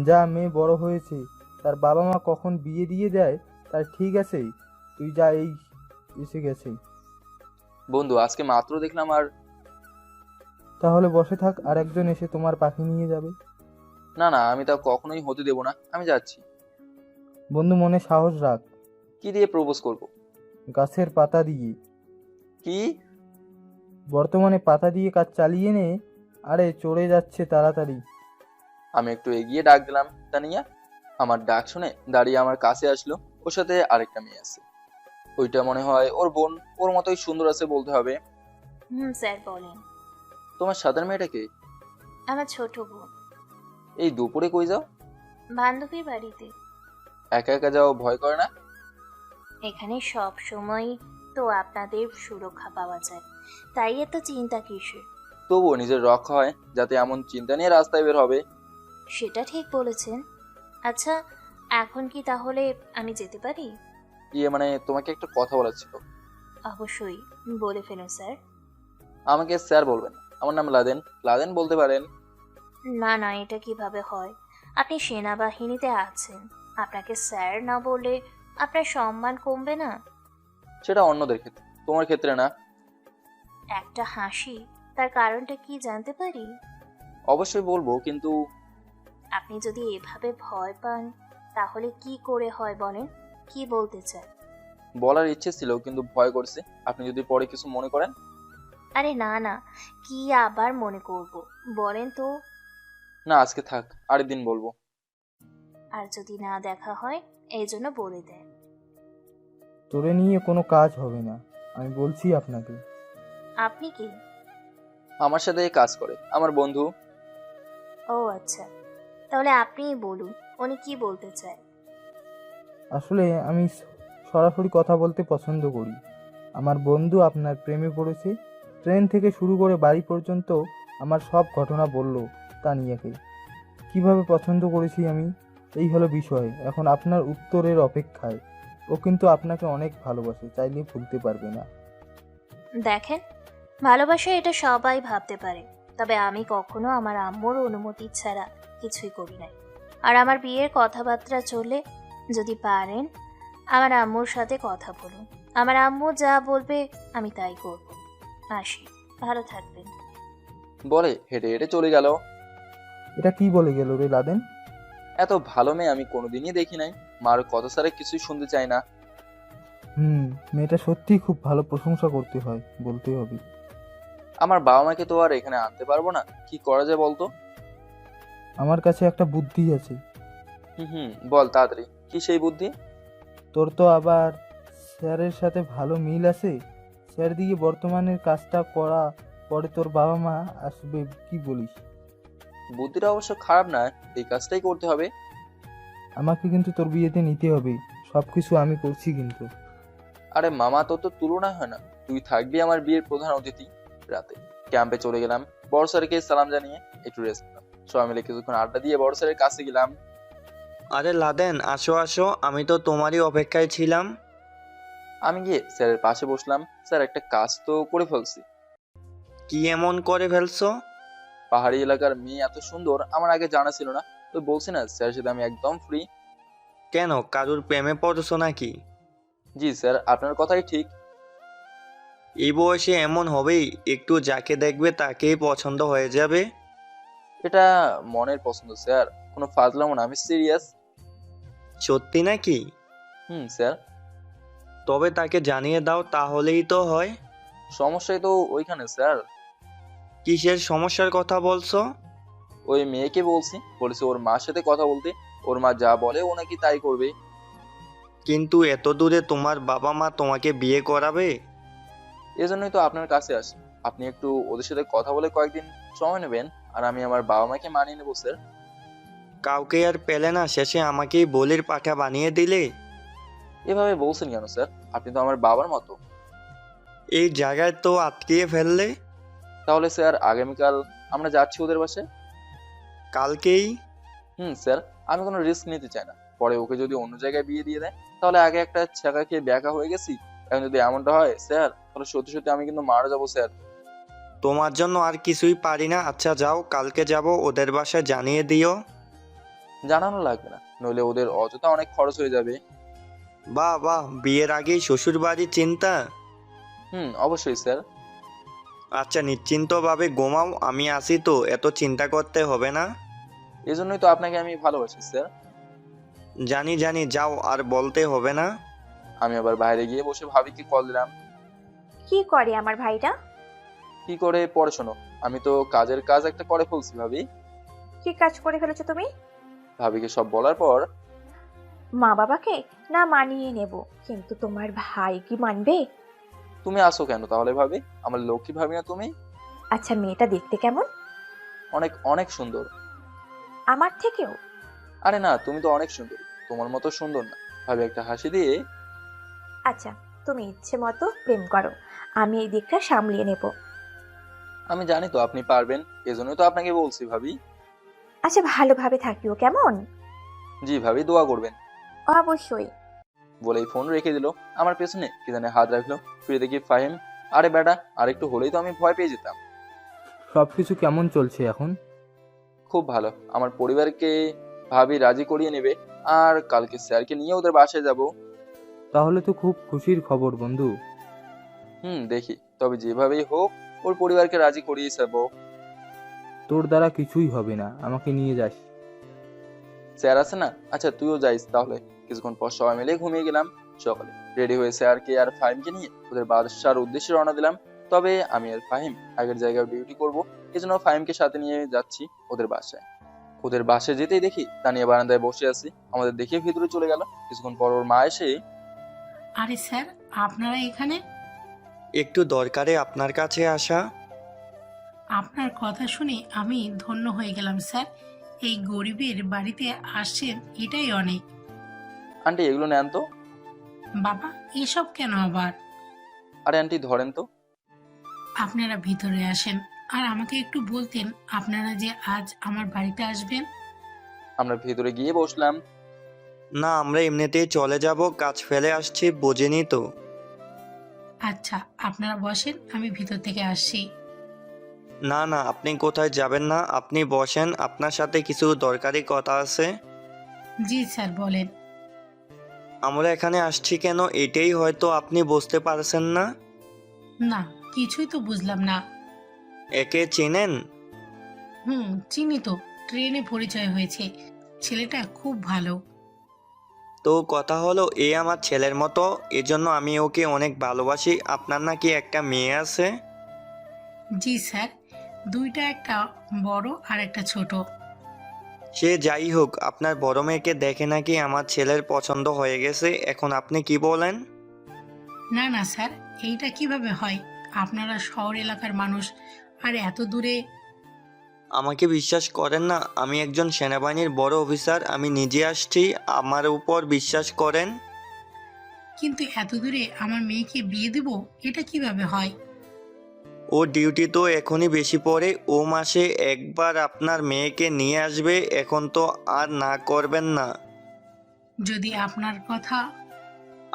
যা, মেয়ে বড় হয়েছে, তার বাবা মা কখন বিয়ে দিয়ে দেয় তার ঠিক আছে, তুই যা, এই এসে গেছে। বন্ধু, আজকে মাত্র দেখলাম। আর তাহলে বসে থাক, আর একজন এসে তোমার পাখি নিয়ে যাবে। না না, আমি তা কখনোই হতে দেবো না, আমি যাচ্ছি। বন্ধু, মনে সাহস রাখ। কি দিয়ে প্রপোজ করব? গাছের পাতা দিয়ে। কি? বর্তমানে পাতা দিয়ে কাজ চালিয়ে নে। আরে চড়ে যাচ্ছে তাড়াতাড়ি। আমি একটু এগিয়ে ডাক দিলাম তানিয়া। আমার ডাক শুনে দাঁড়িয়ে আমার কাছে আসলো। ওর সাথে আরেকটা মেয়ে আছে, ওইটা মনে হয় ওর বোন। ওর মতোই সুন্দর আছে বলতে হবে। স্যার বলেন। তোমার সাদার মেয়েটাকে? আমার ছোট বোন। এই দুপুরে কই যাও? বান্ধবীর বাড়িতে। একা একা যাও, ভয় করে না? এখানে সব সময় তো আপনাদের সুরক্ষা পাওয়া যায়, তাই এত চিন্তা কিসের? তবুও নিজের রক্ষা হয়, যাতে এমন চিন্তা নিয়ে রাস্তায় বের হবে। সেটা ঠিক বলেছেন। আচ্ছা, এখন কি তাহলে আমি যেতে পারি? মানে তোমাকে একটা কথা বলার ছিল। অবশ্যই, বলে ফেলুন স্যার। আমাকে স্যার বলবেন, আমার নাম লাদেন। লাদেন বলতে পারেন। না না, এটা কিভাবে হয়? আপনি সেনাবাহিনীতে আছেন, আপনাকে স্যার না বললে আপনার সম্মান কমবে না? সেটা অন্যদের ক্ষেত্রে, তোমার ক্ষেত্রে না। একটা হাসি, তার কারণটা কি জানতে পারি? অবশ্যই বলবো, কিন্তু আপনি যদি এভাবে ভয় পান তাহলে কি করে হয় বলেন? কি বলতে চান? বলার ইচ্ছে ছিল কিন্তু ভয় করছে, আপনি যদি পরে কিছু মনে করেন। আরে না না, কি আবার মনে করব, বলেন তো। না, আজকে থাক, আরেকদিন বলবো। আর যদি না দেখা হয় এই জন্য বলে দেন। তোরে নিয়ে কোনো কাজ হবে না, আমি বলছি আপনাকে। আপনি কি? আমার সাথে কাজ করে আমার বন্ধু। ও আচ্ছা, তাহলে আপনিই বলুন, উনি কি বলতে চায়। আসলে আমি সরাসরি কথা বলতে পছন্দ করি। আমার বন্ধু আপনার প্রেমে পড়েছে। ট্রেন থেকে শুরু করে বাড়ি পর্যন্ত আমার সব ঘটনা বলল তানিয়াকে। কিভাবে পছন্দ করেছি আমি, এই হলো বিষয়। এখন আপনার উত্তরের অপেক্ষায়। ও কিন্তু আপনাকে অনেক ভালোবাসে, চাইলে ভুলতে পারবে না। দেখেন, ভালোবাসা এটা সবাই ভাবতে পারে, তবে আমি কখনো আমার আম্মুর অনুমতি ছাড়া কিছুই করি নাই। আর আমার বিয়ের কথাবার্তা চলে, যদি পারেন আমার আম্মুর সাথে কথা বলুন। আমার আম্মু যা বলবে আমি তাই করব। আসি, ভালো থাকবেন। বলে হেঁটে হেঁটে চলে গেল। এটা কি বলে গেল রে লাদেন? এত ভালো মেয়ে আমি কোনোদিনই দেখি নাই। মার কথা ছাড়া কিছুই শুনতে চাই না। মেয়েটা সত্যিই খুব ভালো, প্রশংসা করতে হয়, বলতে হবে। আমার বাবা মাকে তো আর এখানে আনতে পারবো না, কি করা যায় বলতো? আমার কাছে একটা বুদ্ধি আছে। বল তাড়াতাড়ি, কি সেই বুদ্ধি? তোর তো আবার স্যারের সাথে ভালো মিল আছে। স্যার দিয়ে বর্তমানের কাজটা করা, পরে তোর বাবা মা আসবে, কি বলিস? বুদ্ধিটা অবশ্য খারাপ না, এই কাজটাই করতে হবে। আমাকে কিন্তু তোর বিয়েতে নিতে হবে, সবকিছু আমি করছি কিন্তু। আরে মামা, তোর তো তুলনা হয় না, তুই থাকবি আমার বিয়ের প্রধান অতিথি। রাতে ক্যাম্পে চলে গেলাম, বড় স্যারকে সালাম জানিয়ে একটু রেস্ট নিলাম। সবাই মিলে কিছুক্ষণ আড্ডা দিয়ে বড় স্যারের কাছে গেলাম। আরে লাদেন, আসো আসো, আমি তো তোমারই অপেক্ষায় ছিলাম। আমি গিয়ে স্যারের পাশে বসলাম। স্যার, একটা কাজ তো করে ফেলছি। কি এমন করে ফেলছো? পাহাড়ি এলাকার মেয়ে এত সুন্দর আমার আগে জানা ছিল না। তো বলছি না, স্যারের সাথে আমি একদম ফ্রি। কেন, কারুর প্রেমে পড়ছো নাকি? জি স্যার, আপনার কথাই ঠিক। এই বয়সে এমন হবেই, একটু যাকে দেখবে তাকেই পছন্দ হয়ে যাবে। এটা মনের পছন্দ স্যার, কোনো ফাজলামো না, আমি সিরিয়াস। সত্যি নাকি? স্যার। তবে তাকে জানিয়ে দাও, তাহলেই তো হয়। সমস্যাই তো ওইখানে স্যার। কিসের সমস্যার কথা বলছো? ওই মেয়েকে বলেছে ওর মার সাথে কথা বলতে, ওর মা যা বলে ও নাকি তাই করবে। কিন্তু এত দূরে তোমার বাবা মা তোমাকে বিয়ে করাবে? এজন্যই তো আপনার কাছে আসি, আপনি একটু ওদের সাথে কথা বলে কয়েকদিন সময় নেবেন, আর আমি আমার বাবা মাকে মানিয়ে নেবো স্যার। কাউকে আর পেলে না, শেষে আমাকেই বলির পাঠা বানিয়ে দিলে। এভাবে বলছেন কেন স্যার? আপনি তো আমার বাবার মতো। এই জায়গায় তো আটকিয়ে ফেললে। তাহলে স্যার আগামীকাল আমরা যাচ্ছি ওদের বাসায়। কালকেই? স্যার, আমি কোনো রিস্ক নিতে চাই না, পরে ওকে যদি অন্য জায়গায় বিয়ে দিয়ে দেয় তাহলে আগে একটা ছেঁকা খেয়ে ব্যাকা হয়ে গেছি, এখন যদি এমনটা হয় স্যার তাহলে সত্যি সত্যি আমি কিন্তু মারা যাবো স্যার। তোমার জন্য আর কিছুই পারি না। আচ্ছা যাও, কালকে যাব, ওদের বাসায় জানিয়ে দিও। জানানো লাগবে না, নইলে ওদের অযথা অনেক খরচ হয়ে যাবে। বাহ বাহ, বিয়ের আগেই শ্বশুর বাড়ির চিন্তা। অবশ্যই স্যার। আচ্ছা, নিশ্চিন্তভাবে ঘুমাও, আমি আসি তো, এত চিন্তা করতে হবে না। এজন্যই তো আপনাকে আমি ভালোবাসি স্যার। জানি জানি, যাও, আর বলতে হবে না। আমি আবার বাইরে গিয়ে বসে ভাবিকে কল দিলাম। কি করে আমার ভাইটা? কি করে? পরে শোনো, আমি তো কাজের কাজ একটা করে ফেলছি ভাবি। কি কাজ করে ফেলেছো তুমি? ভাবিকে সব বলার পর মা বাবাকে না মানিয়ে নেব, কিন্তু তোমার ভাই কি মানবে? তুমি আসো কেন তাহলে ভাবি? আমার লক্ষ্মী ভাবি না তুমি? আচ্ছা, মেয়েটা দেখতে কেমন? অনেক অনেক সুন্দর। আমার থেকেও? আরে না, তুমি তো অনেক সুন্দর, তোমার মতো সুন্দর না। ভাবি একটা হাসি দিয়ে, আচ্ছা, তুমি ইচ্ছে মতো প্রেম করো, আমি এই দিকটা সামলিয়ে নেব। আমি জানি তো আপনি পারবেন, এজন্যই তো আপনাকে বলছি ভাবি। আচ্ছা, ভালোভাবে থাকিও কেমন? জি ভাবি, দোয়া করবেন। অবশ্যই। বলেই ফোন রেখে দিল। আমার পেছনে কি জানে হাত রাখলো, ফিরে দেখি ফাহিম। আরে বেটা, আর একটু হলেই তো আমি ভয় পেয়ে যেতাম। সবকিছু কেমন চলছে এখন? খুব ভালো, আমার পরিবারকে ভাবি রাজি করিয়ে নেবে, আর কালকে স্যারকে নিয়ে ওদের বাসায় যাব। তাহলে তো খুব খুশির খবর বন্ধু। দেখি, তবে যেভাবেই হোক ওর পরিবারকে রাজি করিয়ে যাবো। তোর দ্বারা কিছুই হবে না, আমাকে নিয়ে যাস। স্যার আছে না? আচ্ছা তুইও যাইস তাহলে। কিছুক্ষণ পর সবাই মিলে ঘুমিয়ে গেলাম। সকালে রেডি হয়ে স্যারকে আর ফাহিমকে নিয়ে ওদের বাসার উদ্দেশ্যে রওনা দিলাম। তবে আমি আর ফাহিম আগের জায়গায় ডিউটি করব, এজন্য ফাহিমকে সাথে নিয়ে যাচ্ছি ওদের বাসায়। ওদের বাসায় যেতেই দেখি তানিয়া বারান্দায় বসে আছি, আমাদের দেখে ভিতরে চলে গেল। কিছুক্ষণ পর ওর মা এসে, আরে স্যার, আপনারা এখানে? একটু দরকারে আপনার কাছে আসা। আপনার কথা শুনে আমি ধন্য হয়ে গেলাম স্যার। এই গরিবের বাড়িতে আসছেন, এটাই অনেক। আন্টি এগুলো নেন তো। বাবা, এসব কেন আবার? আরে আন্টি ধরেন তো। আপনারা ভিতরে আসেন, আর আমাকে একটু বলতেন আপনারা যে আজ আমার বাড়িতে আসবেন। আমরা ভিতরে গিয়ে বসলাম। না, আমরা এমনিতেই চলে যাব, কাজ ফেলে আসছি, বোঝেনি তো। আচ্ছা, আপনারা বসেন, আমি ভিতর থেকে আসছি। না না, আপনি কোথায় যাবেন না, আপনি বসেন, আপনার সাথে কিছু দরকারি কথা আছে। জি স্যার, বলেন। আমরা এখানে আসছি কেন, এটাই হয়তো আপনি বুঝতে পারছেন না। না, কিছুই তো বুঝলাম না। একে চেনেন? চিনি তো, ট্রেনে পরিচয় হয়েছে। ছেলেটা খুব ভালো। তো কথা হলো, এ আমার ছেলের মতো, এজন্য আমি ওকে অনেক ভালোবাসি। আপনার নাকি একটা মেয়ে আছে? জি স্যার, দুইটা, একটা বড় আর একটা ছোট। সে যাই হোক, আপনার বড় মেয়েকে দেখে নাকি আমার ছেলের পছন্দ হয়ে গেছে, এখন আপনি কি বলেন? না না স্যার, এইটা কিভাবে হয়? আপনারা শহর এলাকার মানুষ, আর এত দূরে। আমাকে বিশ্বাস করেন না? আমি একজন সেনাবাহিনীর বড় অফিসার, আমি নিজে আসছি, আমার উপর বিশ্বাস করেন। কিন্তু এত দূরে আমার মেয়েকে বিয়ে দেব, এটা কিভাবে হয়? ও ডিউটি তো এখনই বেশি পড়ে, ও মাসে একবার আপনার মেয়েকে নিয়ে আসবে, এখন তো আর না করবেন না। যদি আপনার কথা।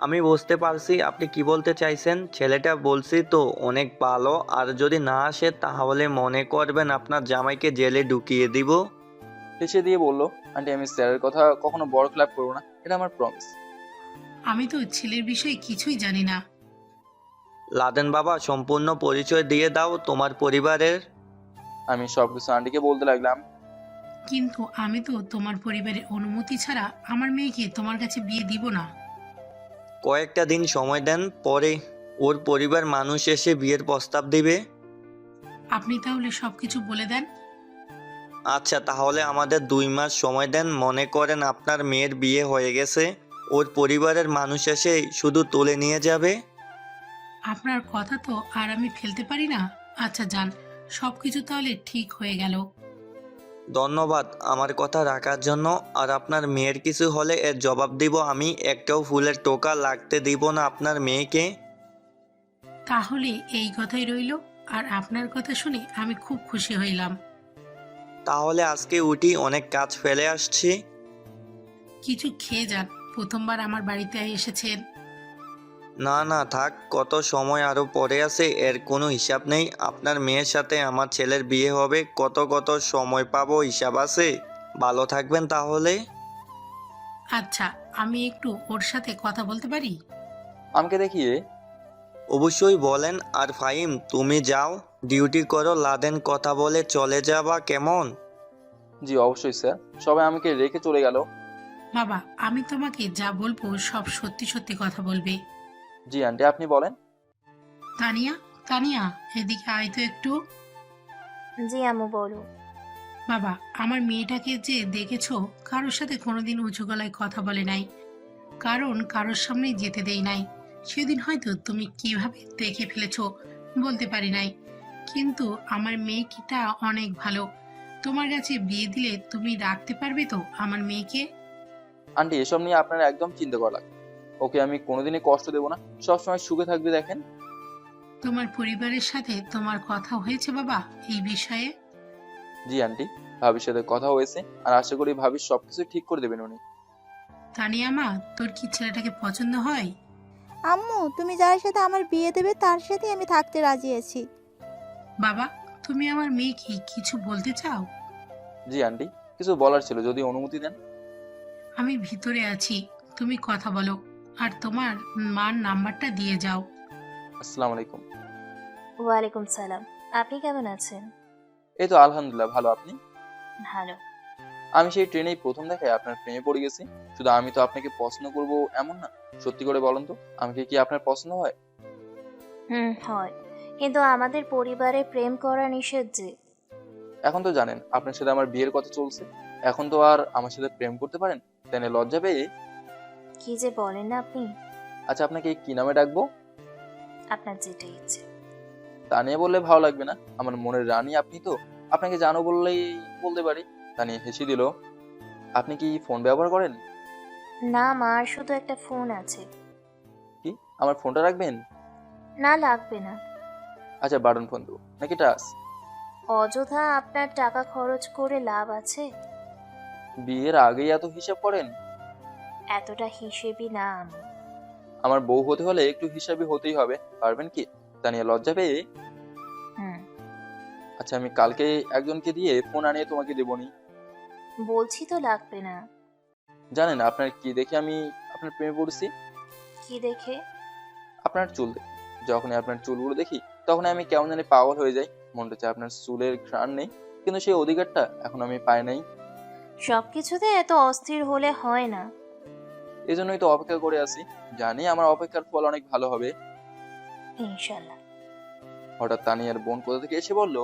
আমি বুঝতে পারছি আপনি কি বলতে চাইছেন, ছেলেটা বলছি তো অনেক ভালো, আর যদি না আসে তাহলে মনে করবেন আপনার জামাইকে জেলে ঢুকিয়ে দিব। হেসে দিয়ে বলল, আন্টি আমি স্যারের কথা কখনো বড় ক্লাব করবো না, এটা আমার প্রমিস। আমি তো ছেলের বিষয়ে কিছুই জানি না। লাদেন বাবা, সম্পূর্ণ পরিচয় দিয়ে দাও তোমার পরিবারের। আমি সবকিছু আন্টিকে বলতে লাগলাম। কিন্তু আমি তো তোমার পরিবারের অনুমতি ছাড়া আমার মেয়েকে তোমার কাছে বিয়ে দিব না। কয়েকটা দিন সময় দেন, পরে ওর পরিবার মানুষ এসে বিয়ের প্রস্তাব দিবে। আপনি তাহলে সবকিছু বলে দেন। আচ্ছা, তাহলে আমাদের 2 মাস সময় দেন। মনে করেন আপনার মেয়ের বিয়ে হয়ে গেছে, ওর পরিবারের মানুষ এসে শুধু তুলে নিয়ে যাবে। আপনার কথা তো আর আমি ফেলতে পারি না। আচ্ছা যান, সবকিছু তাহলে ঠিক হয়ে গেল। ধন্যবাদ আমার কথা রাখার জন্য। আর আপনার মেয়ের কিছু হলে এর জবাব দিব আমি। একটাও ফুলের টোকা লাগতে দিব না আপনার মেয়েকে। তাহলে এই কথাই রইল। আর আপনার কথা শুনে আমি খুব খুশি হইলাম। তাহলে আজকে উঠি, অনেক কাজ ফেলে আসছি। কিছু খেয়ে যান, প্রথমবার আমার বাড়িতে এসেছেন। না না থাক, কত সময় আরো পরে আছে, এর কোনো হিসাব নেই। আপনার মেয়ের সাথে আমার ছেলের বিয়ে হবে, কত কত সময় পাবো হিসাব আছে। ভালো থাকবেন তাহলে। আচ্ছা, আমি একটু ওর সাথে কথা বলতে পারি? আমাকে দেখিয়ে। অবশ্যই বলেন। আর ফাহিম, তুমি যাও, ডিউটি করো। লাদেন কথা বলে চলে যাবা কেমন? জি অবশ্যই স্যার। সবাই আমাকে রেখে চলে গেল। বাবা, আমি তোমাকে যা বলবো সব সত্যি সত্যি কথা বলবে। জি আন্টি, আপনি বলেন। তানিয়া, তানিয়া, এদিকে আয় তো একটু। জি আম্মু বলো। বাবা, আমার মেয়েটাকে যে দেখেছো, কারোর সাথে কোনোদিন উঁচু গলায় কথা বলে নাই, কারণ কারোর সামনেই যেতে দেই নাই। সেদিন হয়তো তুমি কিভাবে দেখে ফেলেছো বলতে পারি নাই, কিন্তু আমার মেয়েটা অনেক ভালো। তোমার কাছে বিয়ে দিলে তুমি রাখতে পারবে তো আমার মেয়েকে? আন্টি, এসব নিয়ে আপনার একদম চিন্তা করা লাগবে। ওকে আমি কোনোদিনই কষ্ট দেবো না, সবসময় সুখে থাকবে। দেখেন। তোমার পরিবারের সাথে তোমার কথা হয়েছে বাবা এই বিষয়ে? জি আন্টি, ভাবির সাথে কথা হয়েছে, আর আশা করি ভাবি সবকিছু ঠিক করে দেবেন উনি। তানিয়া মা, তোর কি ছেলেটাকে পছন্দ হয়? আম্মু, তুমি যার সাথে আমার বিয়ে দেবে তার সাথেই আমি থাকতে রাজি আছি। বাবা, তুমি আমার মেয়েকে কিছু বলতে চাও? জি আন্টি, কিছু বলার ছিল, যদি অনুমতি দেন। আমি ভিতরে আছি, তুমি কথা বলো। আর তোমার মার নাম্বারটা দিয়ে যাও। আসসালামু আলাইকুম। ওয়ালাইকুম সালাম। আপনি কেমন আছেন? এই তো আলহামদুলিল্লাহ, ভালো। আপনি? ভালো। আমি সেই ট্রেনেই প্রথম দেখায় আপনার প্রেমে পড়ে গেছি। শুধু আমি তো আপনাকে পছন্দ করব এমন না। সত্যি করে বলেন তো, আমাকে কি আপনার পছন্দ হয়? হয়, কিন্তু আমাদের পরিবারে প্রেম করা নিষেধ যে। এখন তো জানেন আপনার সাথে আমার বিয়ের কথা চলছে, এখন তো আর আমার সাথে প্রেম করতে পারেন, তাই না? লজ্জা পেয়ে। কি যে বলেন না আপনি। আচ্ছা, আপনাকে কি নামে ডাকবো? আপনার যেটা ইচ্ছে। তা নিয়ে বললে ভালো লাগবে না, আমার মনের রানী আপনি তো। আপনাকে জানো বললেই বলতে পারি। তা নিয়ে হেসে দিল। আপনি কি ফোন ব্যবহার করেন? না, মার শুধু একটা ফোন আছে। কি, আমার ফোনটা রাখবেন? না, লাগবে না। আচ্ছা, বাটন ফোন দেবো নাকি টাচ? অযথা আপনার টাকা খরচ করে লাভ আছে? বিয়ের আগেই এত হিসাব করেন? এতটা হিসেবি না আমি। আমার বউ হতে হলে একটু হিসাবি হতেই হবে, পারবেন কি? তা নিয়ে লজ্জা পেয়ে। আচ্ছা, আমি কালকে একজনকে দিয়ে ফোন আনিয়ে তোমাকে দেবনি। বলছি তো লাগবে না। জানেন আপনার কি দেখে আমি আপনার প্রেমে পড়েছি? কি দেখে? আপনার চুল দেখে। যখনই আপনার চুলগুলো দেখি তখনই আমি কেমন জানি পাগল হয়ে যাই। মনটা চায় আপনার চুলের ঘ্রাণ নেই, কিন্তু সেই অধিকারটা এখন আমি পাই নাই। সবকিছুতে এত অস্থির হলে হয় না। এই জন্যই তো অপেক্ষা করে আছি, জানি আমার অপেক্ষার ফল অনেক ভালো হবে। ইনশাল্লাহ। হঠাৎ তানিয়ার বোন কোথা থেকে এসে বলল,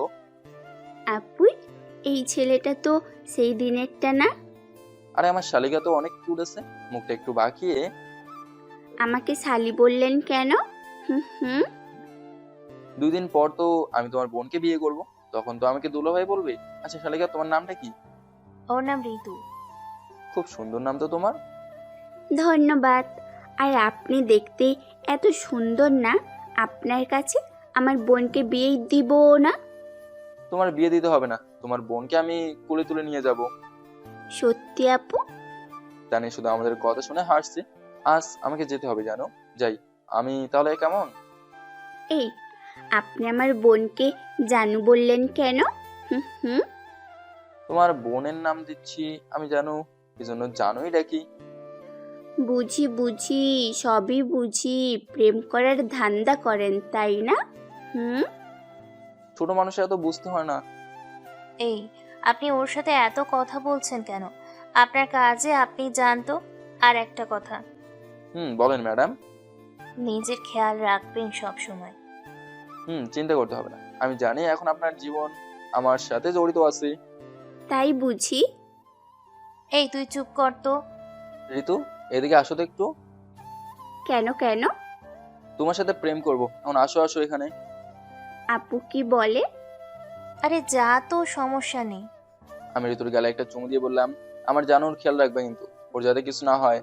আপুই, এই ছেলেটা তো সেই দিনেরটা না? আরে আমার শালিকা তো অনেক কিউট আছে। মুখটা একটু বাঁকিয়ে, আমাকে শালি বললেন কেন? হুম। 2 দিন পর তো আমি তোমার বোনকে বিয়ে করব, তখন তো আমাকে দুলাভাই বলবে। আচ্ছা শালিকা, তোমার নামটা কি? ওর নাম ঋতু। খুব সুন্দর নাম তো তোমার। ধন্যবাদ। আর আপনি দেখতে এত সুন্দর না, আপনার কাছে আমার বোনকে বিয়ে দিব না? তোমার বিয়ে দিতে হবে না, তোমার বোনকে আমি কোলে তুলে নিয়ে যাব। সত্যি আপু? জানি শুধু আমাদের কথা শুনে হাসছে। আজ আমাকে যেতে হবে, জানো। যাই আমি তাহলে, কেমন? এই, আপনি আমার বোনকে জানু বললেন কেন? হুম। তোমার বোনের নাম দিচ্ছি আমি, জানো, এজন্য জানোই ডাকি। বুঝি বুঝি, সবই বুঝি। প্রেম করার ধান্দা করেন তাই না? হুম। ছোট মানুষের এত বুঝতে হয় না। এই, আপনি ওর সাথে এত কথা বলছেন কেন? আপনার কাজে আপনি জানতো। আর একটা কথা, বলেন ম্যাডাম। নিজের খেয়াল রাখবেন সব সময়। চিন্তা করতে হবে না, আমি জানি এখন আপনার জীবন আমার সাথে জড়িত আছে। তাই বুঝি। এই তুই চুপ কর তো। ঋতু, এদিকে আসো তো একটু। কেন কেন? তোমার সাথে প্রেম করব, এখন আসো আসো এখানে। আপু কি বলে? আরে যা তো, সমস্যা নেই। আমি ঋতুর গালে একটা চুমু দিয়ে বললাম, আমার জানুর খেয়াল রাখবে কিন্তু, ওর যাতে কিছু না হয়।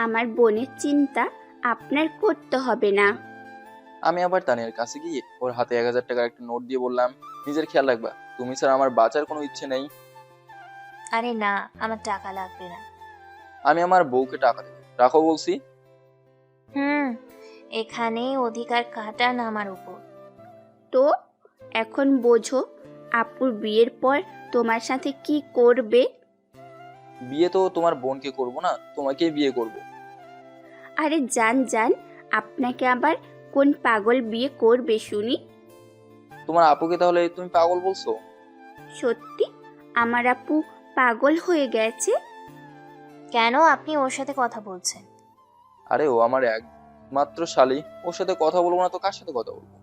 আমার বোনের চিন্তা আপনার করতে হবে না। আমি আবার তানিয়ার কাছে গিয়ে ওর হাতে 1000 টাকার একটা নোট দিয়ে বললাম, নিজের খেয়াল রাখবা, তুমি ছাড়া আমার বাঁচার কোনো ইচ্ছে নেই। আরে না, আমার টাকা লাগবে না। আমি আমার বউকে টাকা দেবো, রাখো বলছি। এখানে অধিকার খাটান আমার উপর। তো এখন বোঝো আপুর বিয়ের পর তোমার সাথে কি করবে। বিয়ে তো তোমার বোনকে করব না, তোমাকেই বিয়ে করব। আরে জান জান, আপনাকে আবার কোন পাগল বিয়ে করবে শুনি? তোমার আপুকে তাহলে তুমি পাগল বলছো? সত্যি আমার আপু পাগল হয়ে গেছে? কেন, আপনি ওর সাথে কথা বলছেন? আরে ও আমার একমাত্র শালী, ওর সাথে কথা বলবো না তো কার সাথে কথা বলবো?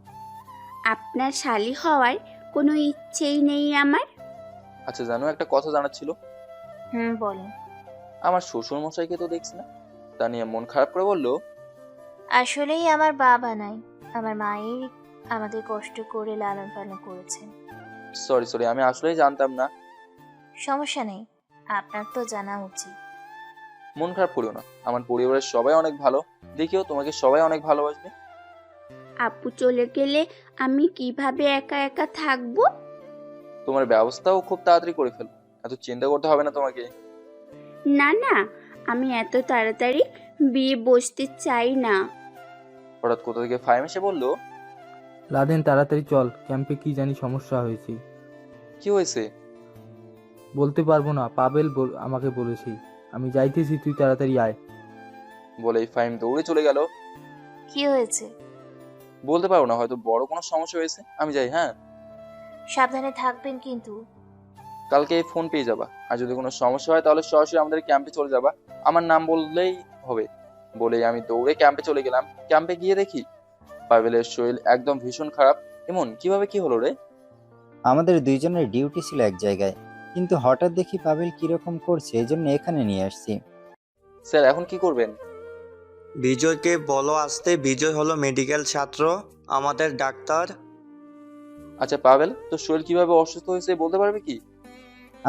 আপনার শালি হওয়ার কোনো ইচ্ছেই নেই আমার। আচ্ছা জানো, একটা কথা জানার ছিল। বলেন। আমার শ্বশুর মশাইকে তো দেখছি না। তানিয়া মন খারাপ করে বলল, আসলেই আমার বাবা নাই, আমার মাই আমাদের কষ্ট করে লালন পালন করেছেন। সরি, আমি আসলেই জানতাম না। সমস্যা নেই, আপনার তো জানা উচিত। মন খারাপ করিও না, আমার পরিবারের সবাই অনেক ভালো, দেখিও তোমাকে সবাই অনেক ভালোবাসবে। আপু চলে গেলে আমি কিভাবে একা একা থাকবো? তোমার ব্যবস্থাও খুব তাড়াতাড়ি করে ফেলবো, এত চিন্তা করতে হবে না তোমাকে। না না, আমি এত তাড়াতাড়ি বিয়ে বসতে চাই না। হঠাৎ কোথা থেকে ফাইম এসে বলল, লাদেন তাড়াতাড়ি চল, ক্যাম্পে কি জানি সমস্যা হয়েছে। কি হয়েছে? বলতে পারবো না, পাবেল আমাকে বলেছি। আমি যাইতেছি, তুই তাড়াতাড়ি আয়। বলেই ফাইম দৌড়ে চলে গেল। কি হয়েছে? বলতে পারবো না, হয়তো বড় কোনো সমস্যা হয়েছে, আমি যাই। হ্যাঁ, সাবধানে থাকবেন কিন্তু। কালকে ফোন পেয়ে যাবা, আর যদি কোনো সমস্যা হয় তাহলে সরাসরি আমাদের ক্যাম্পে চলে যাবা, আমার নাম বললেই হবে। বলেই আমি দৌড়ে ক্যাম্পে চলে গেলাম। ক্যাম্পে গিয়ে দেখি পাভেলের শরীর একদম ভীষণ খারাপ। এমন কিভাবে, কি হলো রে? আমাদের দুইজনের ডিউটি ছিল এক জায়গায়, কিন্তু হঠাৎ দেখি পাবেল কিরকম করছে, এই জন্য এখানে নিয়ে আসছি। স্যার এখন কি করবেন? বিজয়কে বলো আসতে। বিজয় হলো মেডিকেল ছাত্র, আমাদের ডাক্তার। আচ্ছা পাভেল, তোর শরীর কিভাবে অসুস্থ হয়েছে বলতে পারবে কি?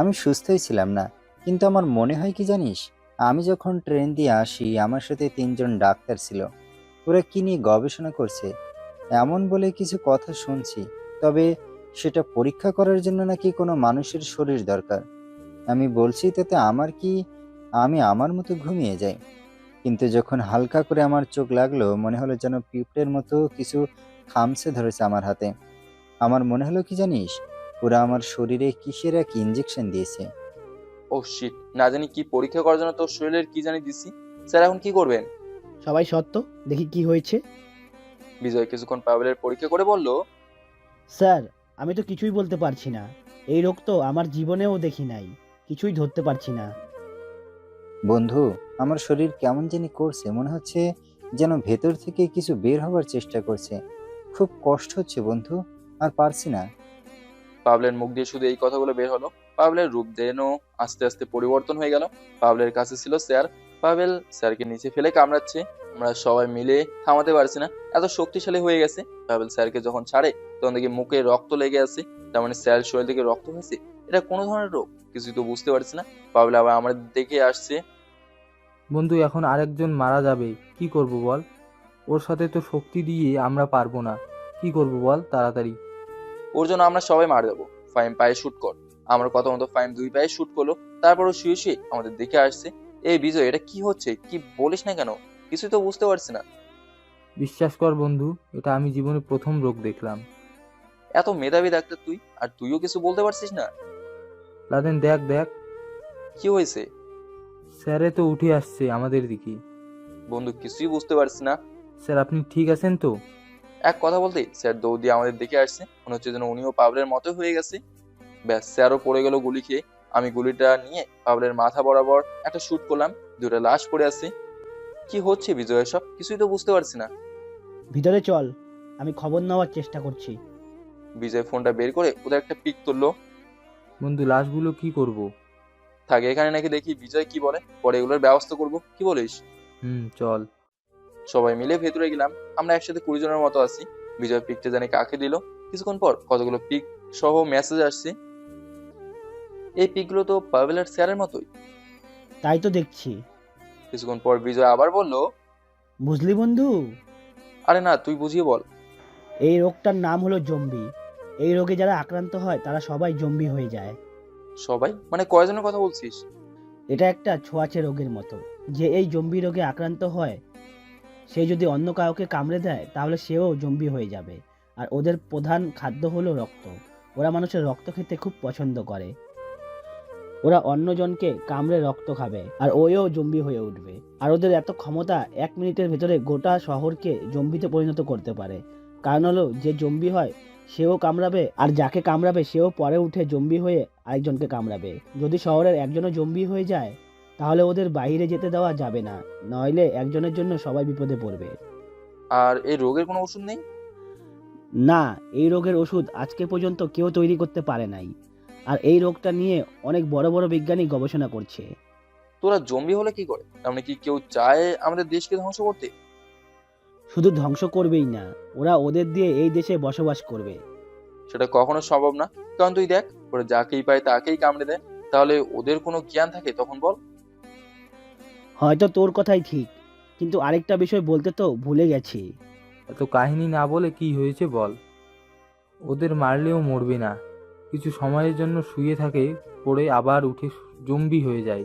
আমি সুস্থই ছিলাম না, কিন্তু আমার মনে হয় কি জানিস, আমি যখন ট্রেন দিয়ে আসি আমার সাথে 3জন ডাক্তার ছিল, ওরা কি নিয়ে গবেষণা করছে এমন বলে কিছু কথা শুনছি। তবে সেটা পরীক্ষা করার জন্য নাকি কোনো মানুষের শরীর দরকার। আমি বলছি তাতে আমার কি, আমি আমার মতো ঘুমিয়ে যাই। কিন্তু যখন হালকা করে আমার চোখ লাগলো, মনে হলো যেন পিঁপড়ের মতো কিছু খামচে ধরেছে আমার হাতে। আমার মনে হলো কি জানিস, ওরা আমার শরীরে কিসের এক ইঞ্জেকশন দিয়েছে। ও শিট, না জানি কি পরীক্ষা করার জন্য তোর শরীরের কি জানি দিছি। স্যার এখন কি করবেন? সবাই সত্য, দেখি কি হয়েছে। বিজয় কিছুক্ষণ পাভেলের পরীক্ষা করে বলল, স্যার আমি তো কিছুই বলতে পারছি না, এই রোগ তো আমার জীবনেও দেখি নাই, কিছুই ধরতে পারছি না। বন্ধু, আমার শরীর কেমন জানি করছে, মনে হচ্ছে যেন ভেতর থেকে কিছু বের হবার চেষ্টা করছে। খুব কষ্ট হচ্ছে বন্ধু, আর পারছি না। পাভেলের মুখ দিয়ে শুধু এই কথাগুলো বের হলো। পাভেলের রূপ যেন আস্তে আস্তে পরিবর্তন হয়ে গেল। পাভেলের কাছে ছিল স্যার, পাভেল স্যারকে নিচে ফেলে কামড়াচ্ছে। আমরা সবাই মিলে থামাতে পারছি না, এত শক্তিশালী হয়ে গেছে। পাভেল স্যারকে যখন ছাড়ে তখন দেখি মুখে রক্ত লেগে আছে, তার মানে স্যার শরীর থেকে রক্ত হয়েছে। এটা কোনো ধরনের রোগ, কিছুই তো বুঝতে পারছি না। পাভেল আবার আমাদের দেখে আসছে। বন্ধু, এখন আরেকজন মারা যাবে, কি করব বল? ওর সাথে তো শক্তি দিয়ে আমরা পারবো না, কি করব বল তাড়াতাড়ি। ওর জন্য আমরা সবাই মারা যাবো। ফাইম পায়ে শুট কর। আমার কথা মতো ফাইম 2 পায়ে শুট করলো, তারপরও শুয়ে শুয়ে আমাদের দেখে আসছে। এই বিজয়, এটা কি হচ্ছে, কি বলিস না কেন? কিছুই তো বুঝতে পারছি না। বিশ্বাস কর বন্ধু, এটা আমি জীবনে প্রথম রোগ দেখলাম। এত মেধাবী ডাক্তার তুই, আর তুইও কিছু বলতে পারছিস না? লাদেন দেখ দেখ। কি হয়েছে? স্যারে তো উঠে আসছে আমাদের দিকে। বন্ধু কিছুই বুঝতে পারছি না। স্যার আপনি ঠিক আছেন তো? এক কথা বলতে স্যার দৌড় দিয়ে আমাদের দিকে আসছে, মনে হচ্ছে যেন উনিও পাবলের মতো হয়ে গেছে। ব্যাস, স্যারও পড়ে গেল গুলি খেয়ে। আমি গুলিটা নিয়ে পাবলের মাথা বরাবর একটা শুট করলাম। দুটো লাশ পড়ে আছে। কি হচ্ছে বিজয় এসব? কিছুই তো বুঝতে পারছি না। ভিতরে চল, আমি খবর নেওয়ার চেষ্টা করছি। বিজয় ফোনটা বের করে ওদের একটা পিক তুললো। বন্ধু লাশগুলো কি করব? থাকে এখানে নাকি দেখি বিজয় কি বলে, পরে এগুলোর ব্যবস্থা করব। কি বলিস? চল। সবাই মিলে ভেতরে গেলাম। আমরা একসাথে 20 জনের মতো আছি। বিজয় পিকটা জানি কাকে দিল। কিছুক্ষণ পর কতগুলো পিক সহ মেসেজ আসছে। এই পিকগুলো তো পাভেলের স্যারের মতোই। তাই তো দেখছি। কিছুক্ষণ পর বিজয় আবার বলল, বুঝলি বন্ধু, আরে না, তুই বুঝিয়ে বল। এই রোগটার নাম হলো জম্বি। এই রোগে যারা আক্রান্ত হয় তারা সবাই জম্বি হয়ে যায়। সবাই মানে কয়জনের কথা বলছিস? এটা একটা ছোঁয়াচে রোগের মতো। যে এই জম্বি রোগে আক্রান্ত হয় সে যদি অন্য কাউকে কামড়ে দেয় তাহলে সেও জম্বি হয়ে যাবে। আর ওদের প্রধান খাদ্য হলো রক্ত। ওরা মানুষের রক্ত খেতে খুব পছন্দ করে। ওরা অন্যজনকে কামড়ে রক্ত খাবে আর ওও জম্বি হয়ে উঠবে। আর ওদের এত ক্ষমতা 1 মিনিটের ভেতরে গোটা শহরকে জম্বিতে পরিণত করতে পারে। কারণ হলো যে জম্বি হয় সেও কামড়াবে, আর যাকে কামড়াবে সেও পরে উঠে জম্বি হয়ে আরেকজনকে কামড়াবে। যদি শহরের একজনও জম্বি হয়ে যায় তাহলে ওদের বাইরে যেতে দেওয়া যাবে না, নইলে একজনের জন্য সবাই বিপদে পড়বে। আর এই রোগের কোনো ওষুধ নেই? না, এই রোগের ওষুধ আজকে পর্যন্ত কেউ তৈরি করতে পারে নাই। আর এই রোগটা নিয়ে অনেক বড় বড় বিজ্ঞানী গবেষণা করছে। তোরা জম্বি হলে কি করে? তার মানে কি কেউ চায় আমাদের দেশকে ধ্বংস করতে? শুধু ধ্বংস করবেই না, ওরা ওদের দিয়ে এই দেশে বসবাস করবে। সেটা কখনো সম্ভব না। কারণ তুই দেখ, ওরা যাকেই পায় তাকেই কামড়ে দেয়। তাহলে ওদের কোনো জ্ঞান থাকে তখন বল? হয়তো তোর কথাই ঠিক, কিন্তু আরেকটা বিষয় বলতে তো ভুলে গেছি। এত কাহিনী না বলে কি হয়েছে বল। ওদের মারলেও মরবে না, কিছু সময়ের জন্য শুয়ে থাকে, পড়ে আবার উঠে জম্বি হয়ে যায়।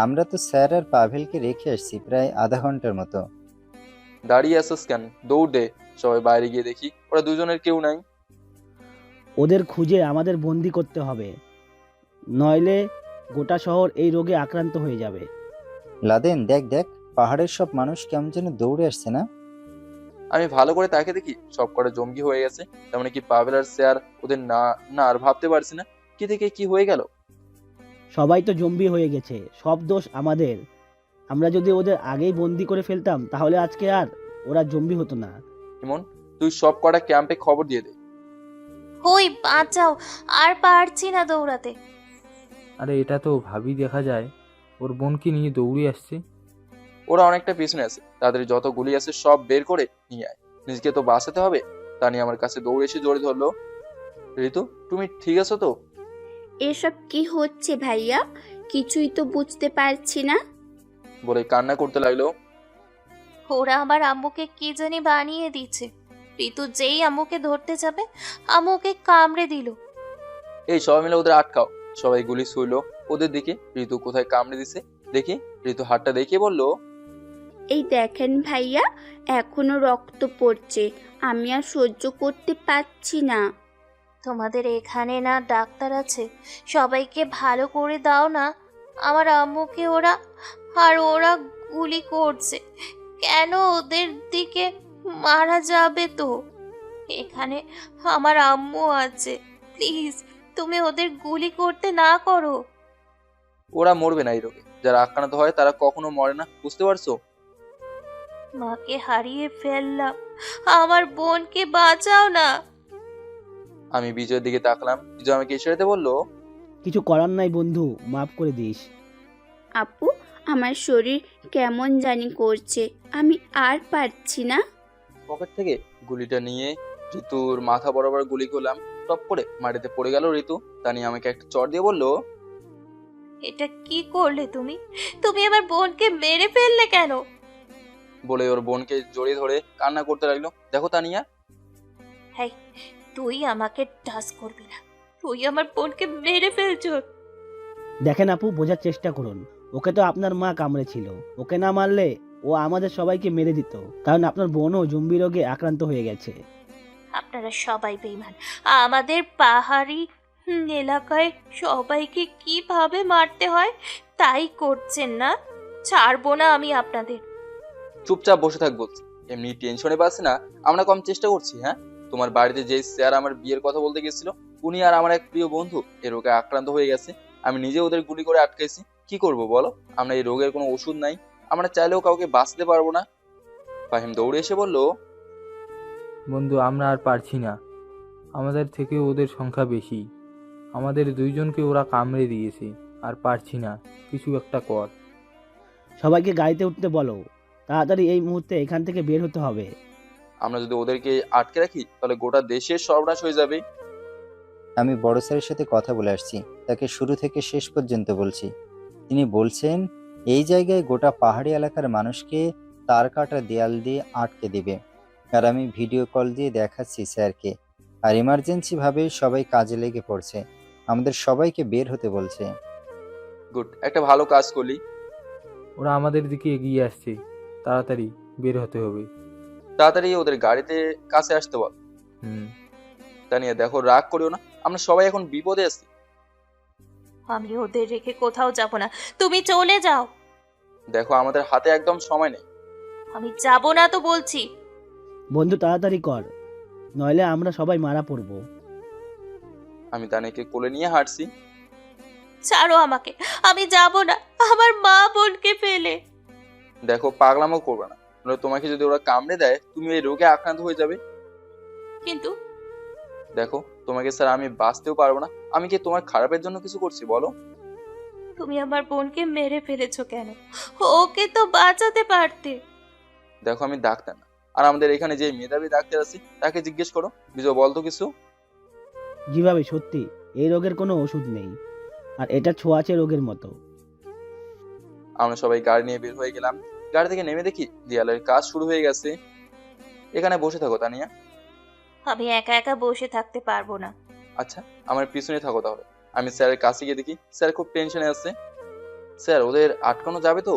আমরা তো স্যার আর পাভেলকে রেখে আসছি প্রায় আধা ঘন্টার মতো। দাঁড়িয়ে আসিস কেন? দৌড় দে। সবাই বাইরে গিয়ে দেখি ওরা দুজনের কেউ নাই। ওদের খুঁজে আমাদের বন্দি করতে হবে, নইলে গোটা শহর এই রোগে আক্রান্ত হয়ে যাবে। লাদেন দেখ দেখ, পাহাড়ের সব মানুষ কেমন যেন দৌড়ে আসছে না? আমি ভালো করে তাকে দেখি, সব কটা জঙ্গি হয়ে গেছে। তার মানে কি পাভেল আর স্যার ওদের না না আর ভাবতে পারছি না কি থেকে কি হয়ে গেল। সবাই তো জম্বি হয়ে গেছে, সব দোষ আমাদের। আমরা যদি ওদের আগেই বন্দি করে ফেলতাম তাহলে আজকে আর ওরা জম্বি হতো না। ইমন, তুই সব কটা ক্যাম্পে খবর দিয়ে দে। ওই বাঁচাও, আর পারছি না দৌড়াতে। আরে এটা তো ভাবি, দেখা যায় ওর বোনকে নিয়ে দৌড়ে আসছে। ওরা অনেকটা পিছনে আছে, তাদের যত গুলি আছে সব বের করে নিয়ে আয়, নিজেকে তো বাঁচাতে হবে। তানি আমার কাছে দৌড়ে এসে জোরে ধরলো, ঋতু তুমি ঠিক আছো তো? এসব কি হচ্ছে ভাইয়া? কিছুই তো বুঝতে পারছি না। বলে কান্না করতে লাগলো। ওরা আমার আম্মুকে কি জানি বানিয়ে দিচ্ছে। ঋতু যেই আম্মুকে ধরতে যাবে আম্মুকে কামড়ে দিল। এই সবাই মিলে ওদের আটকাও। সবাই গুলি ছুঁইলো ওদের দিকে। ঋতু কোথায় কামড়ে দিছে দেখি। ঋতু হাতটা দেখিয়ে বলল, এই দেখেন ভাইয়া, এখনো রক্ত পড়ছে, আমি আর সহ্য করতে পারছি না। তোমাদের এখানে না ডাক্তার আছে? সবাইকে ভালো করে দাও না, আমার আম্মুকে ওরা গুলি করছে। কেন ওদের দিকে মারা যাবে তো? এখানে আমার আম্মু আছে, প্লিজ তুমি ওদের গুলি করতে না করো। ওরা মরবে না এই রোগে। যারা আক্রান্ত হয় তারা কখনো মরে না, বুঝতে পারছো? মাকে হারিয়ে ফেললাম, আমার বোনকে বাঁচাও না। আমি বিজয়ের দিকে তাকলাম। বিজয় আমাকে ইশারাতে বলল, কিছু করার নাই বন্ধু, মাফ করে দিস। আপু, আমার শরীর কেমন জানি করছে, আমি আর পারছি না। পকেট থেকে গুলিটা নিয়ে ঋতুর মাথা বরাবর গুলি করলাম। টপ করে মাটিতে পড়ে গেল ঋতু। তানি আমাকে একটা চড় দিয়ে বলল, এটা কি করলে তুমি? তুমি আমার বোনকে মেরে ফেললে কেন? বলে ওর বোনকে জড়িয়ে ধরে কান্না করতে লাগলো। দেখো তানিয়া, হ্যাঁ, তুই আমাকে টাচ করবি না, তুই আমার বোনকে মেরে ফেলছ। দেখেন আপু, বোঝার চেষ্টা করুন। ওকে তো আপনার মা কামড়েছিল, ওকে না মারলে ও আমাদের সবাইকে মেরে দিত, কারণ আপনার বোনও জম্বি রোগে আক্রান্ত হয়ে গেছে। আপনারা সবাই বেঈমান। আমাদের পাহাড়ি এলাকায় সবাইকে কিভাবে মারতে হয় তাই করছেন না? ছাড়বো না আমি আপনাদের। চুপচাপ বসে থাক বলছি। এমনি টেনশনে পাচ্ছি না, আমরা কম চেষ্টা করছি? হ্যাঁ, তোমার বাড়িতে যে স্যার আমার বিয়ের কথা বলতে গেছিল, উনি আর আমার এক প্রিয় বন্ধু এই রোগে আক্রান্ত হয়ে গেছে। আমি নিজে ওদের গুলি করে আটকাইছি। কি করব বলো? আমরা এই রোগের কোনো ওষুধ নাই, আমরা চাইলেও কাউকে বাঁচতে পারবো না। ফাহিম দৌড়ে এসে বলল, বন্ধু আমরা আর পারছি না, আমাদের থেকে ওদের সংখ্যা বেশি, আমাদের দুইজনকে ওরা কামড়ে দিয়েছে, আর পারছি না, কিছু একটা কর। সবাইকে গাড়িতে উঠতে বলো, তাড়াতাড়ি এই মুহূর্তে এখান থেকে বের হতে হবে। আমরা যদি ওদেরকে আটকে রাখি তাহলে গোটা দেশের সর্বনাশ হয়ে যাবে। আমি বড় স্যারের সাথে কথা বলে আসছি, তাকে শুরু থেকে শেষ পর্যন্ত বলছি। তিনি বলছেন এই জায়গায় গোটা পাহাড়ি এলাকার মানুষকে তার কাটা দেয়াল দিয়ে আটকে দিবে। আর আমি ভিডিও কল দিয়ে দেখাচ্ছি স্যারকে। আর ইমার্জেন্সি ভাবে সবাই কাজে লেগে পড়ছে, আমাদের সবাইকে বের হতে বলছে। গুড, একটা ভালো কাজ করলি। ওরা আমাদের দিকে এগিয়ে আসছে, তাড়াতাড়ি বের হতে হবে। তাড়াতাড়ি ওদের গাড়িতে কাছে আসতে বল। তানিয়া দেখো, রাগ করিও না, আমরা সবাই এখন বিপদে আছি। আমি ওদের রেখে কোথাও যাব না, তুমি চলে যাও। দেখো আমাদের হাতে একদম সময় নেই। আমি যাব না তো বলছি। বন্ধু তাড়াতাড়ি কর, নইলে আমরা সবাই মারা পড়বো। আমি তানিয়াকে কোলে নিয়ে হাঁটছি। ছাড়ো আমাকে, আমি যাব না আমার মা বোনকে ফেলে। দেখো পাগলামো করবে না, নইলে তোমাকে যদি ওরা কামড়ে দেয় তুমি এই রোগে আক্রান্ত হয়ে যাবে। কিন্তু দেখো তোমাকে স্যার আমি বাঁচতেও পারবো না, আমি কি তোমার খারাপের জন্য কিছু করছি বলো? তুমি আমার বোনকে মেরে ফেলেছো কেন? ওকে তো বাঁচাতে পারতে। দেখো আমি ডাক্তার না, আর আমাদের এখানে যে মেধাবী ডাক্তার আছে তাকে জিজ্ঞেস করো। বিজয় বলতো কিছু। যেভাবে সত্যি এই রোগের কোনো ওষুধ নেই, আর এটা ছোঁয়াচে রোগের মতো। আমরা সবাই গাড়ি নিয়ে বের হয়ে গেলাম। গাড়ি থেকে নেমে দেখি দেয়ালের কাজ শুরু হয়ে গেছে। এখানে বসে থাকো তানিয়া। আমি একা একা বসে থাকতে পারবো না। আচ্ছা আমার পিছনে থাকো তাহলে। আমি স্যারের কাছে গিয়ে দেখি স্যার খুব টেনশনে আছে। স্যার ওদের আটকানো যাবে তো?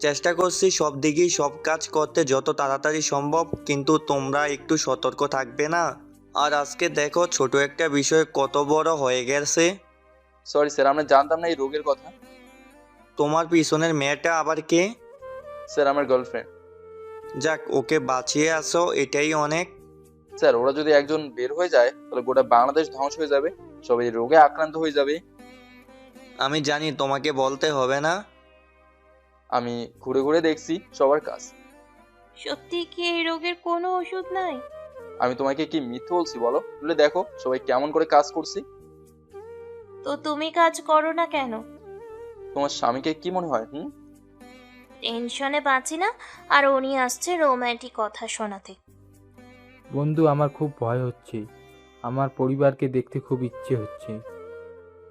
চেষ্টা করছি সব দিকেই সব কাজ করতে যত তাড়াতাড়ি সম্ভব, কিন্তু তোমরা একটু সতর্ক থাকবে না? আর আজকে দেখো ছোট একটা বিষয় কত বড় হয়ে গেছে। সরি স্যার, আমরা জানতাম না এই রোগের কথা। তোমার পিছনের মেয়েটা আবার কে? স্যার আমার গার্লফ্রেন্ড। যাক, ওকে বাঁচিয়ে আসো, এটাই অনেক। স্যার ওরা যদি একজন বের হয়ে যায় তাহলে গোটা বাংলাদেশ ধ্বংস হয়ে যাবে, সবাই রোগে আক্রান্ত হয়ে যাবে। আমি জানি, তোমাকে বলতে হবে না। আমি ঘুরে ঘুরে দেখছি সবার কাজ। সত্যি কি এই রোগের কোনো ওষুধ নাই? আমি তোমাকে কি মিথ্যে বলছি বলো? বলে দেখো সবাই কেমন করে কাজ করছি। তো তুমি কাজ করো না কেন? তোমার স্বামীকে কি মনে হয়? টেনশনে বাঁচি না, আর উনি আসছে রোমান্টিক কথা শোনাতে। বন্ধু আমার খুব ভয় হচ্ছে, আমার পরিবারকে দেখতে খুব ইচ্ছে হচ্ছে।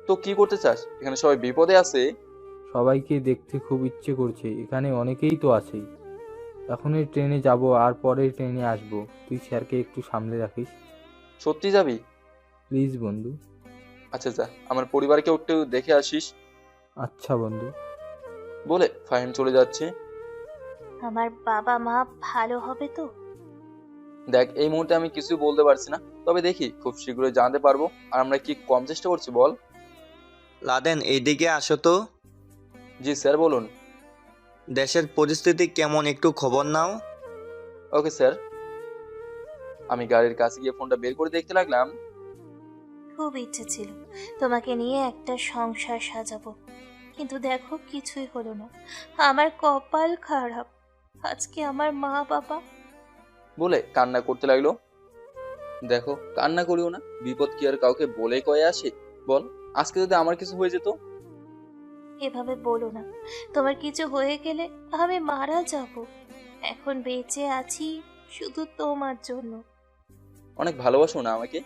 তো কি করতে চাস? এখানে সবাই বিপদে আছে। সবাইকে দেখতে খুব ইচ্ছে করছে, এখানে অনেকেই তো আছে। এখনই ট্রেনে যাব আর পরে ট্রেনে আসব, তুই স্যারকে একটু সামলে রাখিস। সত্যি যাবি? প্লিজ বন্ধু। আচ্ছা যা, আমার পরিবারকে একটু দেখে আসিস। আচ্ছা বন্ধু। বলে ফাহিম চলে যাচ্ছে। আমার বাবা মা ভালো হবে তো? দেখ এই মুহূর্তে আমি কিছু বলতে পারছি না, তবে দেখি খুব শীঘ্রই জানতে পারবো। আর আমরা কি কম চেষ্টা করছি বল? লাদেন এইদিকে আসো তো। জি স্যার বলুন। দেশের পরিস্থিতি কেমন একটু খবর নাও। Okay sir. আমি গাড়ির কাছে গিয়ে ফোনটা বের করে দেখতে লাগলাম। খুব ইচ্ছে ছিল তোমাকে নিয়ে একটা সংসার সাজাবো, কিন্তু দেখো কিছুই হলো না। আমার কপাল খারাপ, আজকে আমার মা বাবা। বলে কান্না করতে লাগলো। দেখো কান্না করিও না, বিপদ কি আর কাউকে বলে কয়ে আসে বল? আজকে যদি আমার কিছু হয়ে যেত? এভাবে বলো না, তোমার কিছু হয়ে গেলে আমি মারা যাব। এখন বেঁচে আছি শুধু তোমার জন্য। অনেক ভালোবাসো না আমাকে?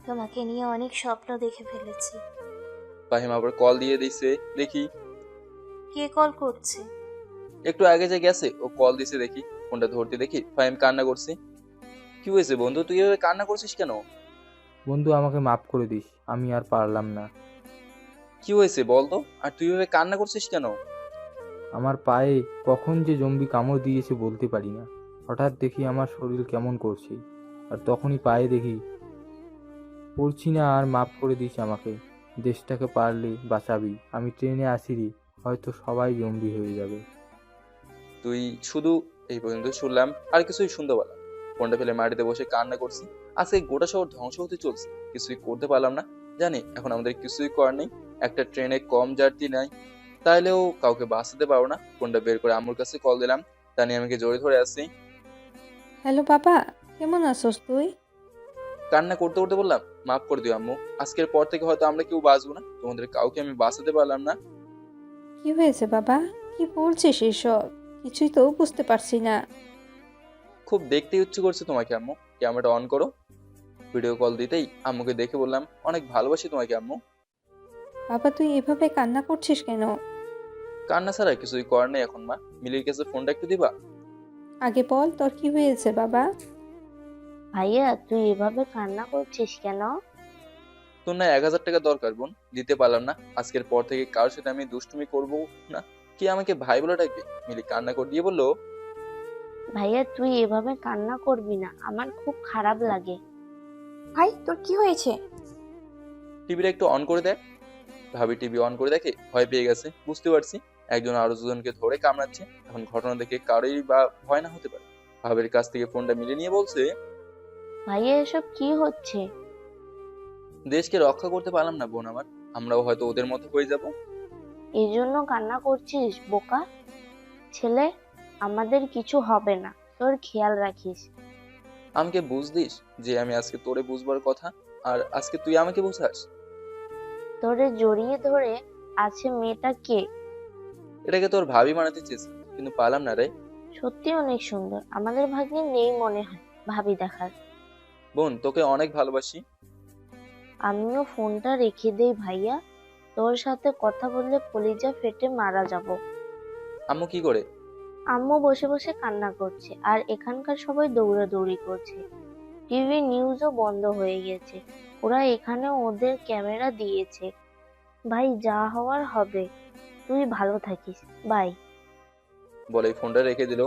তোমাকে নিয়ে অনেক স্বপ্ন দেখে ফেলেছি। ফাহিম আবার কল দিয়ে দিছে, দেখি কে কল করছে। একটু আগে যে গেছে ও কল দিছে, দেখি ফোনটা ধরতে দেখি ফাহিম কান্না করছে। কি হয়েছে বন্ধু, তুই এভাবে কান্না করছিস কেন? বন্ধু আমাকে মাফ করে দিস, আমি আর পারলাম না। কি হয়েছে বলতো, আর তুই এভাবে কান্না করছিস কেন? আমার পায়ে কখন যে জম্বি কামড় দিয়েছে বলতে পারি না। হঠাৎ দেখি আমার শরীর কেমন করছে, আর তখনই পায়ে দেখি পড়ছি না আর মাফ করে দিস আমাকে। দেশটাকে পারলে বাঁচাবি। আমি ট্রেনে আসিনি, হয়তো সবাই জম্বি হয়ে যাবে। তুই শুধু এই পর্যন্ত শুনলাম, আর কিছুই শুনতে পারলাম না। ফোনটা ফেলে মাটিতে বসে কান্না করছি। আজকে গোটা শহর ধ্বংস হতে চলছে, কিছুই করতে পারলাম না। জানি এখন আমাদের কিছুই করার নেই, একটা ট্রেনে কম যাত্রী নাই, তাইলেও কাউকে বাঁচাতে পারবো না। ফোনটা বের করে আম্মুর কাছে কল দিলাম। তানি আমাকে জড়িয়ে ধরে আসছি। হ্যালো বাবা, কেমন আছোস তুই? কান্না করতে করতে বললাম, মাফ করে দিও আম্মু, আজকের পর থেকে হয়তো আমরা কেউ বাঁচবো না, তোমাদের কাউকে আমি বাঁচাতে পারলাম না। কি হয়েছে বাবা? কি বলছিস এসব? কিছুই তো বুঝতে পারছি না। খুব দেখতে ইচ্ছে করছে তোমাকে আম্মু, ক্যামেরাটা অন করো। ভিডিও কল দিতেই আম্মুকে দেখে বললাম, অনেক ভালোবাসি তোমাকে আম্মু। বাবা তুই এভাবে কান্না করছিস কেন? কান্না ছাড়া কিছুই করার নেই এখন মা। মিলির কাছে ফোনটা একটু দিবা? আগে বল তোর কি হয়েছে বাবা? ভাইয়া তুই এভাবে কান্না করছিস কেন? তোর না 1000 টাকা দরকার বোন, দিতে পারলাম না। আজকের পর থেকে কারোর সাথে আমি দুষ্টুমি করবো না, কি আমাকে ভাই বলে ডাকবে? মিলি কান্না করে দিয়ে বললো, ভাইয়া তুই এভাবে কান্না করবি না, আমার খুব খারাপ লাগে। ভাই তোর কি হয়েছে? টিভিটা একটু অন করে দেখ। ভাবি টিভি অন করে দেখে ভয় পেয়ে গেছে, বুঝতে পারছি একজন আরো দুজনকে ধরে কামড়াচ্ছে। এখন ঘটনা দেখে কারোই বা ভয় না হতে পারে। ভাবির কাছ থেকে ফোনটা মিলে নিয়ে বলছে, ভাইয়া এসব কি হচ্ছে? দেশকে রক্ষা করতে পারলাম না বোন আমার, আমরাও হয়তো ওদের মতো হয়ে যাব। এই জন্য কান্না করছিস বোকা ছেলে? আমাদের কিছু হবে না, তোর খেয়াল রাখিস। আমাকে বুঝদিস যে আমি আজকে তোরে বুঝবার কথা, আর আজকে তুই আমাকে বুঝাস? তোরে জড়িয়ে ধরে আছে মেয়েটা কে? এটাকে তোর ভাবি বানাতে চেয়েছি, কিন্তু পারলাম না রে। সত্যি অনেক সুন্দর, আমাদের ভাগ্যে নেই মনে হয় ভাবি দেখার। বোন তোকে অনেক ভালোবাসি। আমিও ফোনটা রেখে দেই ভাইয়া, তোর সাথে কথা বললে কলিজা ফেটে মারা যাব। আম্মু কি করে? আম্মু বসে বসে কান্না করছে, আর এখানকার সবাই দৌড়াদৌড়ি করছে। টিভি নিউজও বন্ধ হয়ে গেছে, ওরা এখানে ওদের ক্যামেরা দিয়েছে। ভাই যা হওয়ার হবে, তুই ভালো থাকিস, বাই। বলে ফোনটা রেখে দিল।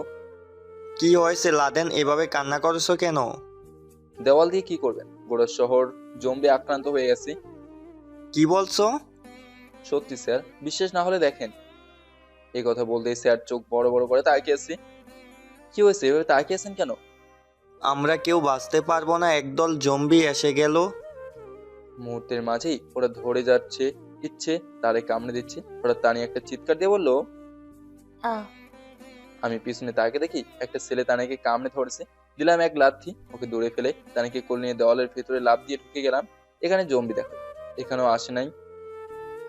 কি হয়েছে লাদেন, এভাবে কান্না করছো কেন? দেওয়াল দিয়ে কি করবেন, গোটা শহর জম্বি আক্রান্ত হয়ে গেছে। কি বলছো? সত্যি স্যার, বিশ্বাস না হলে দেখেন। এই কথা বলতেই স্যার চোখ বড় বড় করে তাকিয়ে আছে। কি হয়েছে, এভাবে তাকিয়ে আছেন কেন? আমরা কেউ বাঁচতে পারবো না, একদল জম্বি এসে গেল। মুহূর্তের মাঝেই ওরা ধরে যাচ্ছে, ইচ্ছে তারে কামড়ে দিচ্ছে। হঠাৎ তানি একটা চিৎকার দিয়ে বললো, আমি পিছনে তাকে দেখি একটা ছেলে তানিকে কামড়ে ধরেছে। দিলাম এক লাথি, ওকে দূরে ফেলে তানিকে কোলে নিয়ে দেওয়ালের ভেতরে লাফ দিয়ে ঢুকে গেলাম। এখানে জম্বি দেখা, এখানেও আসে নাই।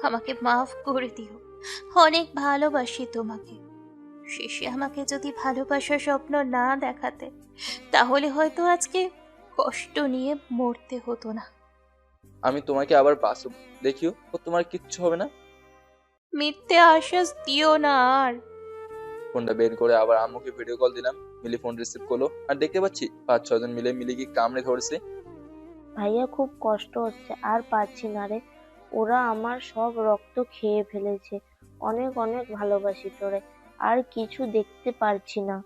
আমাকে মাফ করে দিও, অনেক ভালোবাসি তোমাকে। শেষে আমাকে যদি ভালোবাসার স্বপ্ন না দেখাতে, তাহলে হয়তো আজকে কষ্ট নিয়ে মরতে হতো না। আমি তোমাকে আবার বাঁচাবো, দেখিও ও তোমার কিচ্ছু হবে না। মিথ্যে আশ্বাস দিও না আর। ফোনটা বের করে আবার আম্মুকে ভিডিও কল দিলাম। মিলি ফোন রিসিভ করলো, আর দেখতে পাচ্ছি 5-6 জন মিলে মিলিকে কামড়ে ধরেছে। ভাইয়া খুব কষ্ট হচ্ছে, আর পারছি না রে, ওরা আমার সব রক্ত খেয়ে ফেলেছে। অনেক অনেক ভালোবাসি তোরে, আর কিছু দেখতে পারছি না।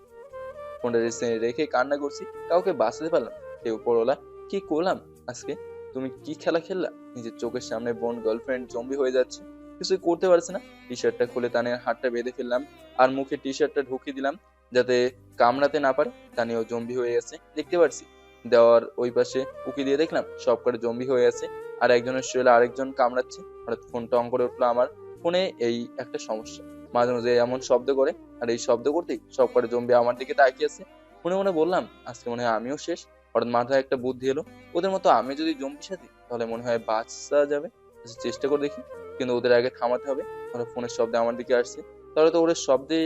ফোনটা রেখে কান্না করছি, কাউকে বাঁচাতে পারলাম। কেউ পড়লা, কি করলাম আজকে? তুমি কি খেলা খেললা? নিজের চোখের সামনে বোন গার্লফ্রেন্ড জম্বি হয়ে যাচ্ছে, কিছুই করতে পারছে না। টি শার্টটা খুলে তানিয়ার হাতটা বেঁধে ফেললাম, আর মুখে টি শার্টটা ঢুকিয়ে দিলাম যাতে কামড়াতে না পারে। তানিয়াও জম্বি হয়ে গেছে দেখতে পারছি। দেওয়ার ওই পাশে উকি দিয়ে দেখলাম সব কটা জম্বি হয়ে আছে, আর একজনের শরীরে আরেকজন কামড়াচ্ছে। হঠাৎ ফোনটা অন করে উঠলো আমার। ফোনে এই একটা সমস্যা, মাঝে মাঝে এমন শব্দ করে, আর এই শব্দ করতেই সব কটা জম্বি আমার দিকে তাকিয়ে আছে। মনে মনে বললাম, আজকে মনে হয় আমিও শেষ। হঠাৎ মাথায় একটা বুদ্ধি এলো, ওদের মতো আমি যদি জম্বির সাথে, তাহলে মনে হয় বাঁচা যাবে। চেষ্টা করে দেখি, কিন্তু ওদের আগে থামাতে হবে। ওরা ফোনের শব্দে আমার দিকে আসছে, তাহলে তো ওদের শব্দে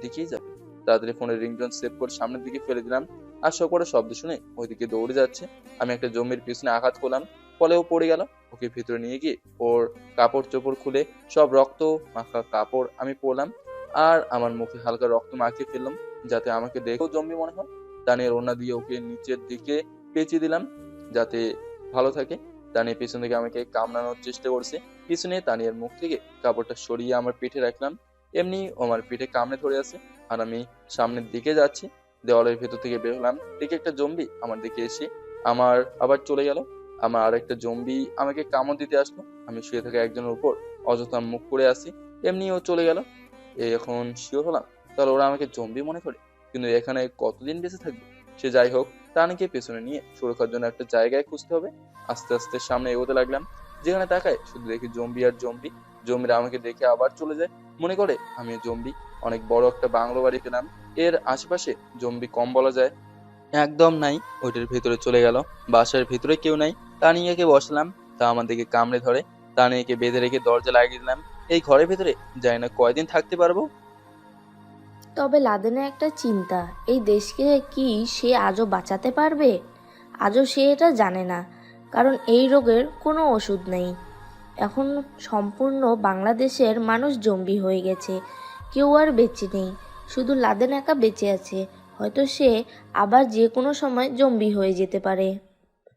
দিকেই যাবে। তাড়াতাড়ি ফোনের রিংটোন সেভ করে সামনের দিকে ফেলে দিলাম, আর সবকটা শব্দ শুনে ওইদিকে দৌড়ে যাচ্ছে। আমি একটা জম্বির পিছনে আঘাত করলাম, ফলে ও পড়ে গেল। ওকে ভিতরে নিয়ে গিয়ে ওর কাপড় চোপড় খুলে সব রক্ত মাখা কাপড় আমি পরলাম, আর আমার মুখে হালকা রক্ত মাখিয়ে ফেললাম যাতে আমাকে দেখেও জম্বি মনে হয়। তানিয়ার ওড়না দিয়ে ওকে নিচের দিকে পেঁচিয়ে দিলাম যাতে ভালো থাকে। তানিয়া পিছন থেকে আমাকে কামড়ানোর চেষ্টা করছে, পিছনে তানিয়ার মুখ থেকে কাপড়টা সরিয়ে আমার পিঠে রাখলাম। এমনি আমার পিঠে কামড়ে ধরে আছে, আর আমি সামনের দিকে যাচ্ছি। দেওয়ালের ভেতর থেকে বের হলাম, দেখে একটা জম্বি আমার দিকে এসে আমার আবার চলে গেল। আমার আরেকটা জম্বি আমাকে কামড় দিতে আসলো। আমি শুয়ে থাকা একজনের উপর অযথা মুখ করে আসি, এমনি ও চলে গেল। এখন শিওর হলাম তাহলে ওরা আমাকে জম্বি মনে করে, কিন্তু এখানে কতদিন বেঁচে থাকবে। সে যাই হোক, তানিকে পেছনে নিয়ে সুরক্ষার জন্য একটা জায়গায় খুঁজতে হবে। আস্তে আস্তে সামনে এগোতে লাগলাম। যেখানে তাকায় শুধু দেখি জম্বি আর জম্বি। জম্বিরা আমাকে দেখে আবার চলে যায়, মনে করে আমি জম্বি। অনেক বড় একটা বাংলো বাড়ি পেলাম। এর আশেপাশে জম্বি কম বলা যায়, একদম নাই। ওইটার ভিতরে চলে গেল। বাসার ভিতরে কেউ নাই। তানিয়াকে বসলাম, তা আমার দিকে কামড়ে ধরে। তানিয়াকে বেঁধে রেখে দরজা লাগিয়ে দিলাম। এই ঘরের ভিতরে জানি না কয়দিন থাকতে পারবো। তবে লাদেনের একটা চিন্তা, এই দেশকে কি সে আজও বাঁচাতে পারবে? আজও সে এটা জানে না, কারণ এই রোগের কোনো ওষুধ নেই। এখন সম্পূর্ণ বাংলাদেশের মানুষ জম্বি হয়ে গেছে, কেউ আর বেঁচে নেই, শুধু লাদেন একা বেঁচে আছে। হয়তো সে আবার যে কোনো সময় জম্বি হয়ে যেতে পারে।